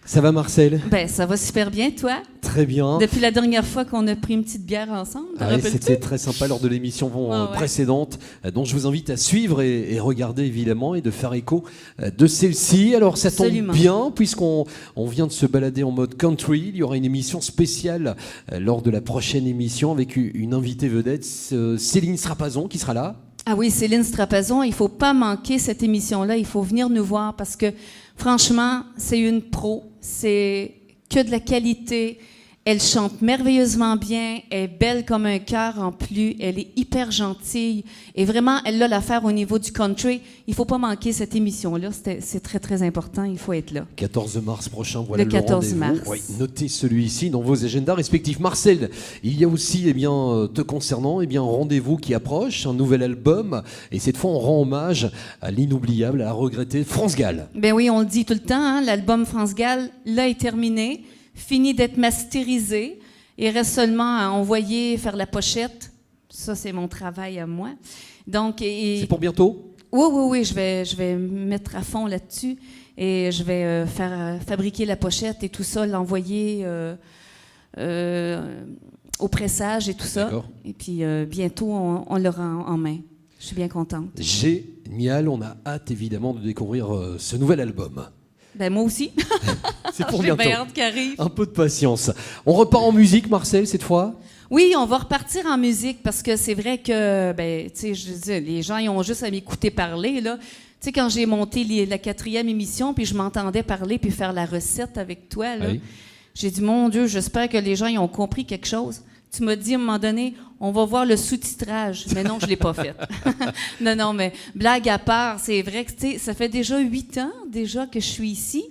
Ça va Marcel? Ben, ça va super bien, toi? Très bien. Depuis la dernière fois qu'on a pris une petite bière ensemble, t'en Ouais, rappelles-tu? c'était très sympa lors de l'émission Ah ouais. précédente, dont je vous invite à suivre et regarder évidemment et de faire écho de celle-ci. Alors ça tombe Absolument. bien puisqu'on vient de se balader en mode country. Il y aura une émission spéciale lors de la prochaine émission avec une invitée vedette, Céline Strapazon, qui sera là. Ah oui, Céline Strapazon, il faut pas manquer cette émission-là, il faut venir nous voir parce que franchement, c'est une pro, c'est que de la qualité. Elle chante merveilleusement bien, elle est belle comme un cœur en plus, elle est hyper gentille et vraiment, elle a l'affaire au niveau du country. Il faut pas manquer cette émission-là, c'est très très important, il faut être là. 14 mars prochain, voilà Le le 14 rendez-vous. mars. Oui, notez celui-ci dans vos agendas respectifs. Marcel, il y a aussi, eh bien, te concernant, eh bien, un rendez-vous qui approche, un nouvel album, et cette fois on rend hommage à l'inoubliable, à la regrettée France Gall. Ben oui, on le dit tout le temps, hein, l'album France Gall, là, est terminé, fini d'être masterisé. Il reste seulement à envoyer, faire la pochette. Ça, c'est mon travail à moi. Donc, C'est pour bientôt? oui, je vais me mettre à fond là-dessus et je vais faire fabriquer la pochette et tout ça, l'envoyer au pressage et tout ça. D'accord. Et puis, bientôt, on l'aura en main. Je suis bien contente. Génial, on a hâte évidemment de découvrir ce nouvel album. Ben, moi aussi. C'est pour J'ai bientôt. bien hâte qu'il arrive. Un peu de patience. On repart en musique, Marcel, cette fois? Oui, on va repartir en musique parce que c'est vrai que, ben, tu sais, je dis, les gens, ils ont juste à m'écouter parler, là. Tu sais, quand j'ai monté la 4e émission, puis je m'entendais parler puis faire la recette avec toi, là, Oui. j'ai dit, mon Dieu, j'espère que les gens, ils ont compris quelque chose. Tu m'as dit à un moment donné, on va voir le sous-titrage. Mais non, je ne l'ai pas fait. non, mais blague à part, c'est vrai que, tu sais, ça fait déjà 8 ans déjà que je suis ici.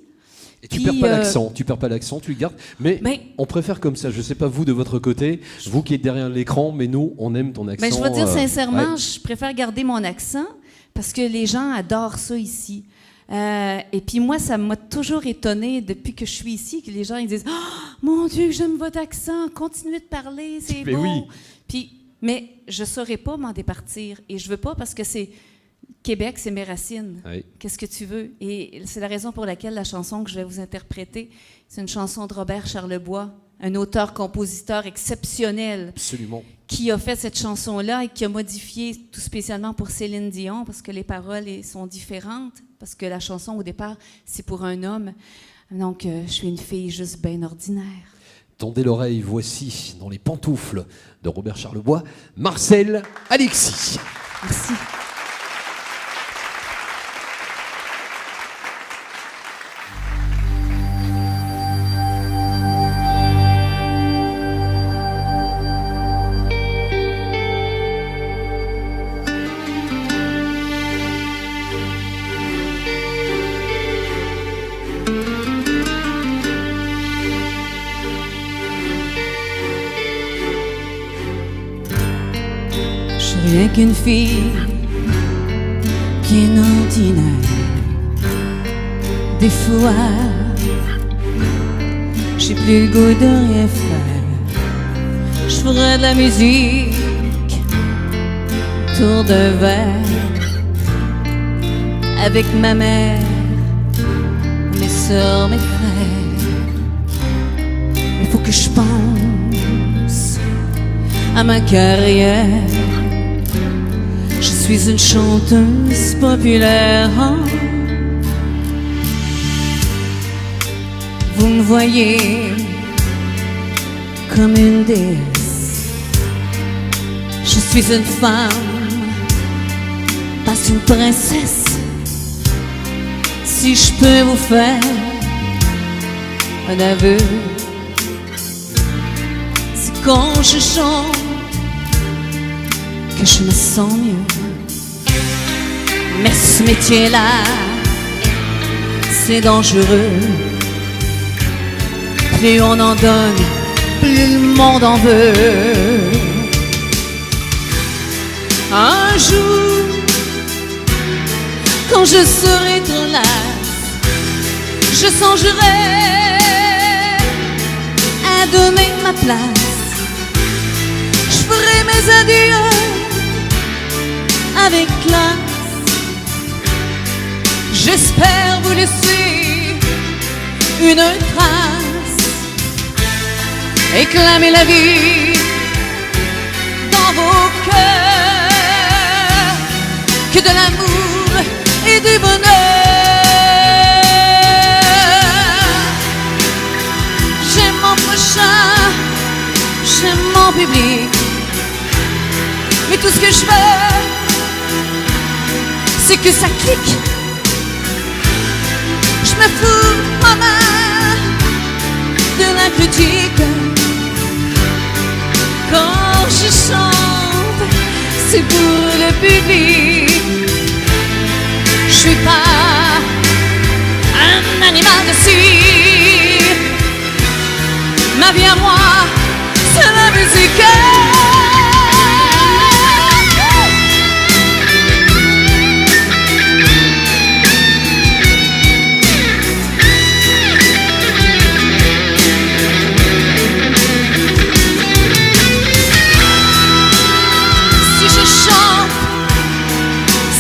Et tu Puis, perds pas l'accent, tu le gardes. Mais Ben, on préfère comme ça. Je sais pas vous de votre côté, vous qui êtes derrière l'écran, mais nous, on aime ton accent. ben, je vais dire sincèrement, ouais. je préfère garder mon accent parce que les gens adorent ça ici. Et puis moi, ça m'a toujours étonnée depuis que je suis ici, que les gens ils disent « Oh, mon Dieu, j'aime votre accent, continuez de parler, c'est Mais beau. oui. » Mais je ne saurais pas m'en départir. Et je veux pas parce que c'est... Québec, c'est mes racines. Oui. Qu'est-ce que tu veux? Et c'est la raison pour laquelle la chanson que je vais vous interpréter, c'est une chanson de Robert Charlebois, un auteur-compositeur exceptionnel Absolument. qui a fait cette chanson-là et qui a modifié tout spécialement pour Céline Dion parce que les paroles sont différentes, parce que la chanson, au départ, c'est pour un homme. Donc, je suis une fille juste bien ordinaire. Tendez l'oreille, voici, dans les pantoufles de Robert Charlebois, Marcel Alexis. Merci. Je suis rien qu'une fille bien ordinaire. Des fois, j'ai plus le goût de rien faire. Je ferais de la musique, tour de verre, avec ma mère, mes soeurs, mes frères. Il faut que je pense à ma carrière. Je suis une chanteuse populaire. Vous me voyez comme une déesse. Je suis une femme, pas une princesse. Si je peux vous faire un aveu, c'est quand je chante que je me sens mieux. Mais ce métier-là, c'est dangereux. Plus on en donne, plus le monde en veut. Un jour, quand je serai trop lasse, je songerai à donner ma place. Je ferai mes adieux avec classe. J'espère vous laisser une trace, éclamer la vie dans vos cœurs, que de l'amour et du bonheur. J'aime mon prochain, j'aime mon public, mais tout ce que je veux, c'est que ça clique. Je me fous moi-même de la critique. Quand je chante, c'est pour le public. Je suis pas un animal de cirque. Ma vie à moi, c'est la musique.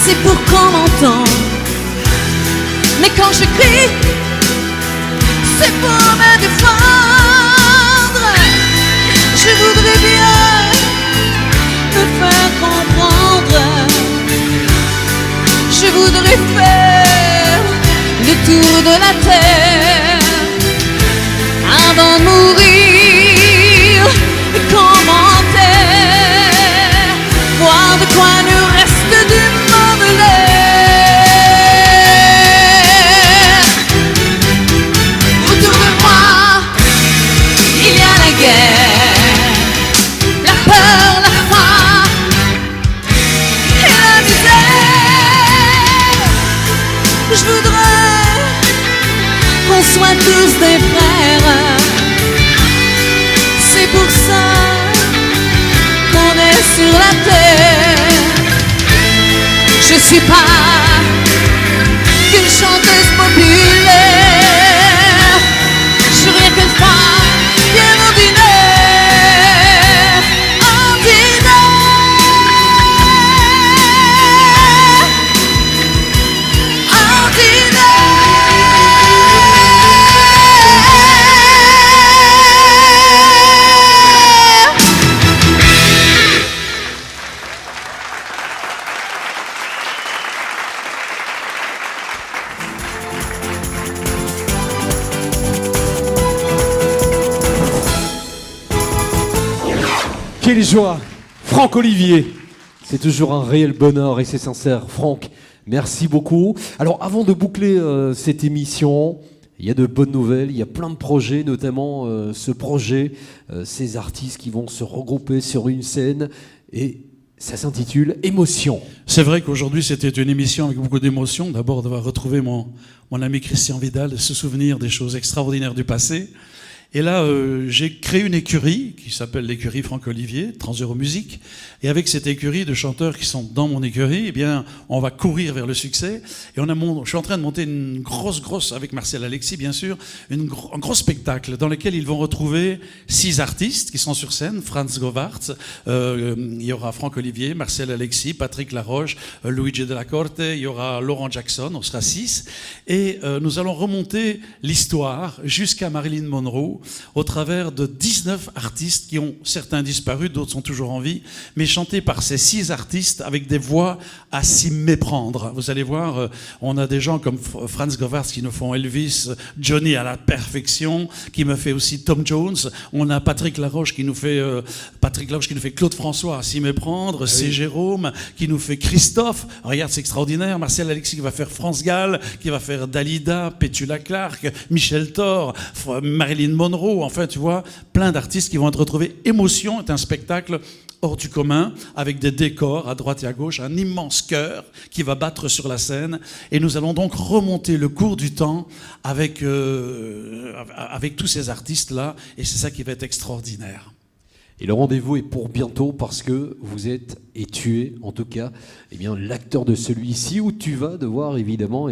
C'est pour qu'on m'entende. Mais quand je crie, c'est pour me défendre. Je voudrais bien me faire comprendre. Je voudrais faire le tour de la terre avant de mourir. Commentaire, voir de quoi nous reste du monde l'air. Autour de moi, il y a la guerre, la peur, la faim et la misère. Je voudrais qu'on soit tous des frères. C'est pour ça qu'on est sur la terre. Je suis pas qu'une chanteuse populaire. Je suis rien qu'une femme bien ordinaire. Quelle joie, Franck Olivier. C'est toujours un réel bonheur et c'est sincère. Franck, merci beaucoup. Alors avant de boucler cette émission, il y a de bonnes nouvelles, il y a plein de projets, notamment ce projet, ces artistes qui vont se regrouper sur une scène et ça s'intitule Émotion. C'est vrai qu'aujourd'hui, c'était une émission avec beaucoup d'émotions. D'abord, d'avoir retrouvé mon ami Christian Vidal, de se souvenir des choses extraordinaires du passé. Et là, j'ai créé une écurie qui s'appelle l'écurie Franck Olivier, Transeuro-Musique. Et avec cette écurie de chanteurs qui sont dans mon écurie, eh bien, on va courir vers le succès. Et je suis en train de monter une grosse, avec Marcel Alexis, bien sûr, un gros spectacle dans lequel ils vont retrouver 6 artistes qui sont sur scène. Franz Govart, il y aura Franck Olivier, Marcel Alexis, Patrick Laroche, Luigi Della Corte, il y aura Laurent Jackson, on sera 6. Et nous allons remonter l'histoire jusqu'à Marilyn Monroe, au travers de 19 artistes qui ont certains disparu, d'autres sont toujours en vie, mais chantés par ces 6 artistes avec des voix à s'y méprendre. Vous allez voir, on a des gens comme Franz Govart qui nous font Elvis, Johnny à la perfection, qui me fait aussi Tom Jones. On a Patrick Laroche qui nous fait Claude François à s'y méprendre, c'est Jérôme qui nous fait Christophe. Regarde, c'est extraordinaire. Marcel Alexis qui va faire France Gall, qui va faire Dalida, Petula Clark, Michel Thor, Marilyn Monroe. Enfin, tu vois, plein d'artistes qui vont être retrouvés. Émotion est un spectacle hors du commun, avec des décors à droite et à gauche, un immense chœur qui va battre sur la scène. Et nous allons donc remonter le cours du temps avec tous ces artistes-là. Et c'est ça qui va être extraordinaire. Et le rendez-vous est pour bientôt parce que vous êtes, et tu es en tout cas, eh bien, l'acteur de celui-ci où tu vas devoir évidemment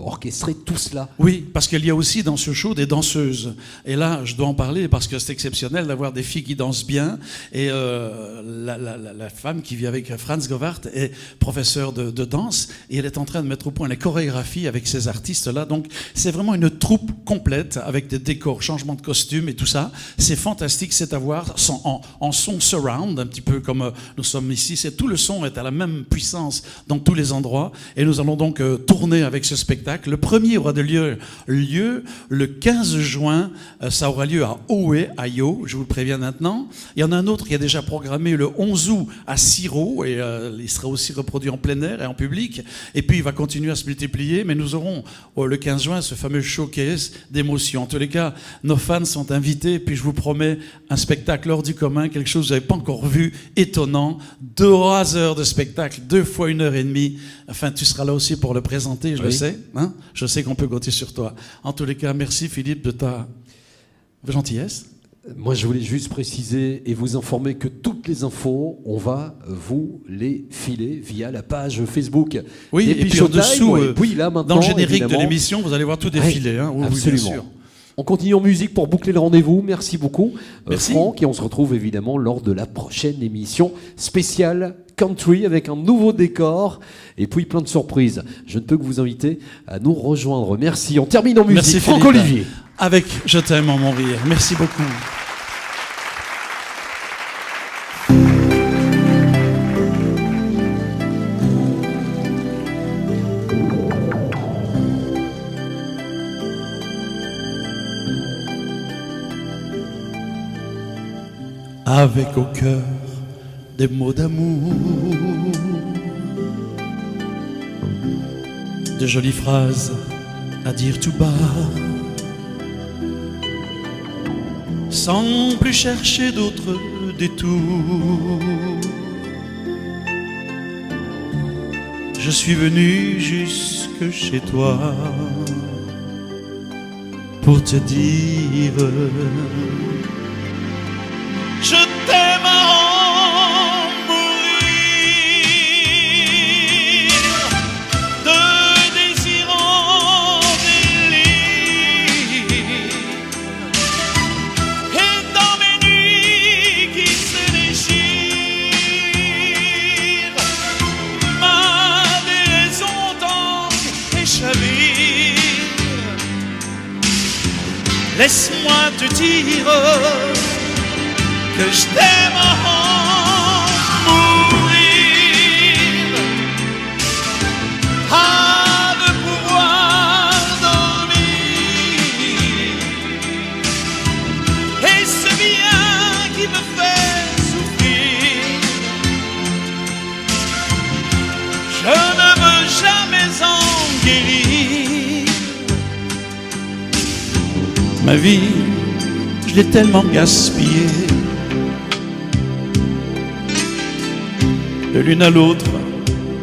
orchestrer tout cela. Oui, parce qu'il y a aussi dans ce show des danseuses. Et là, je dois en parler parce que c'est exceptionnel d'avoir des filles qui dansent bien. Et la femme qui vit avec Franz Govart est professeure de danse et elle est en train de mettre au point les chorégraphies avec ces artistes-là. Donc c'est vraiment une troupe complète avec des décors, changements de costumes et tout ça. C'est fantastique, c'est à voir en son surround, un petit peu comme nous sommes ici. Tout le son est à la même puissance dans tous les endroits. Et nous allons donc tourner avec ce spectacle. Le premier aura lieu le 15 juin. Ça aura lieu à Oé, à Yo, je vous le préviens maintenant. Il y en a un autre qui est déjà programmé le 11 août à Siro. Et il sera aussi reproduit en plein air et en public. Et puis il va continuer à se multiplier. Mais nous aurons le 15 juin ce fameux showcase d'émotions. En tous les cas, nos fans sont invités. Et puis je vous promets un spectacle hors du commun, quelque chose que vous n'avez pas encore vu, étonnant. 3 heures de spectacle, 2 fois 1h30. Enfin, tu seras là aussi pour le présenter, je le sais. Hein, je sais qu'on peut compter sur toi. En tous les cas, merci Philippe de ta gentillesse. Moi, je voulais juste préciser et vous informer que toutes les infos, on va vous les filer via la page Facebook. Oui, et puis en dessous, oui, là, maintenant, dans le générique évidemment, de l'émission, vous allez voir tout défiler. Hein. Oui, absolument. bien sûr. On continue en musique pour boucler le rendez-vous. Merci beaucoup, Merci. Franck. Et on se retrouve évidemment lors de la prochaine émission spéciale country avec un nouveau décor et puis plein de surprises. Je ne peux que vous inviter à nous rejoindre. Merci. On termine en musique. Merci Franck Philippe. Olivier. Avec Je t'aime en mon rire. Merci beaucoup. Avec au cœur des mots d'amour, de jolies phrases à dire tout bas, sans plus chercher d'autres détours. Je suis venu jusque chez toi pour te dire je t'aime à en mourir, de désir en délire, et dans mes nuits qui se déchirent, ma déraison tangue et chavire. Laisse-moi te dire que je t'aime à en mourir, à ne pouvoir dormir, et ce bien qui me fait souffrir, je ne veux jamais en guérir. Ma vie, je l'ai tellement gaspillée. De l'une à l'autre,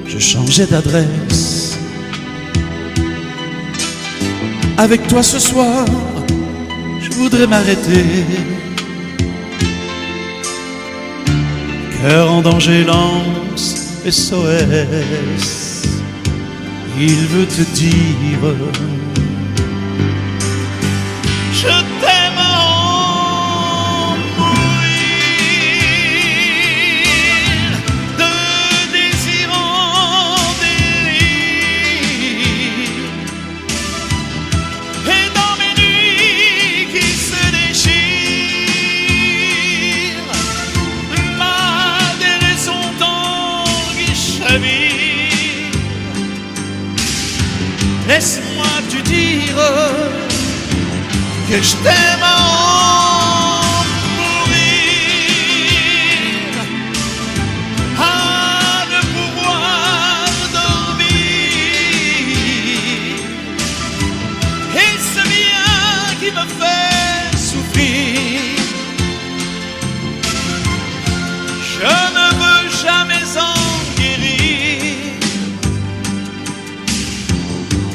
je changeais d'adresse. Avec toi ce soir, je voudrais m'arrêter. Cœur en danger lance SOS. Il veut te dire je t'aime à en mourir, de désir en délire, et dans mes nuits qui se déchirent, ma déraison tangue et chavire. Laisse-moi te dire que je t'aime à en mourir, à ne pouvoir dormir, et ce bien qui me fait souffrir, je ne veux jamais en guérir.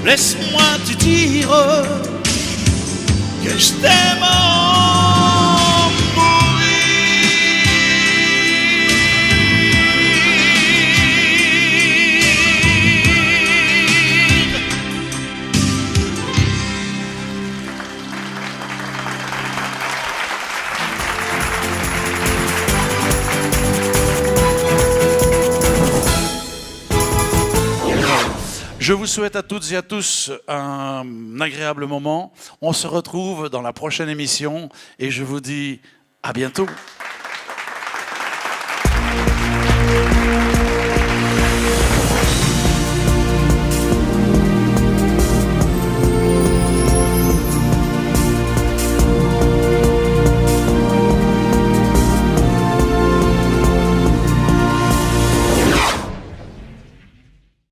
Laisse-moi te dire que je t'aime à en mourir. Je vous souhaite à toutes et à tous un agréable moment. On se retrouve dans la prochaine émission et je vous dis à bientôt.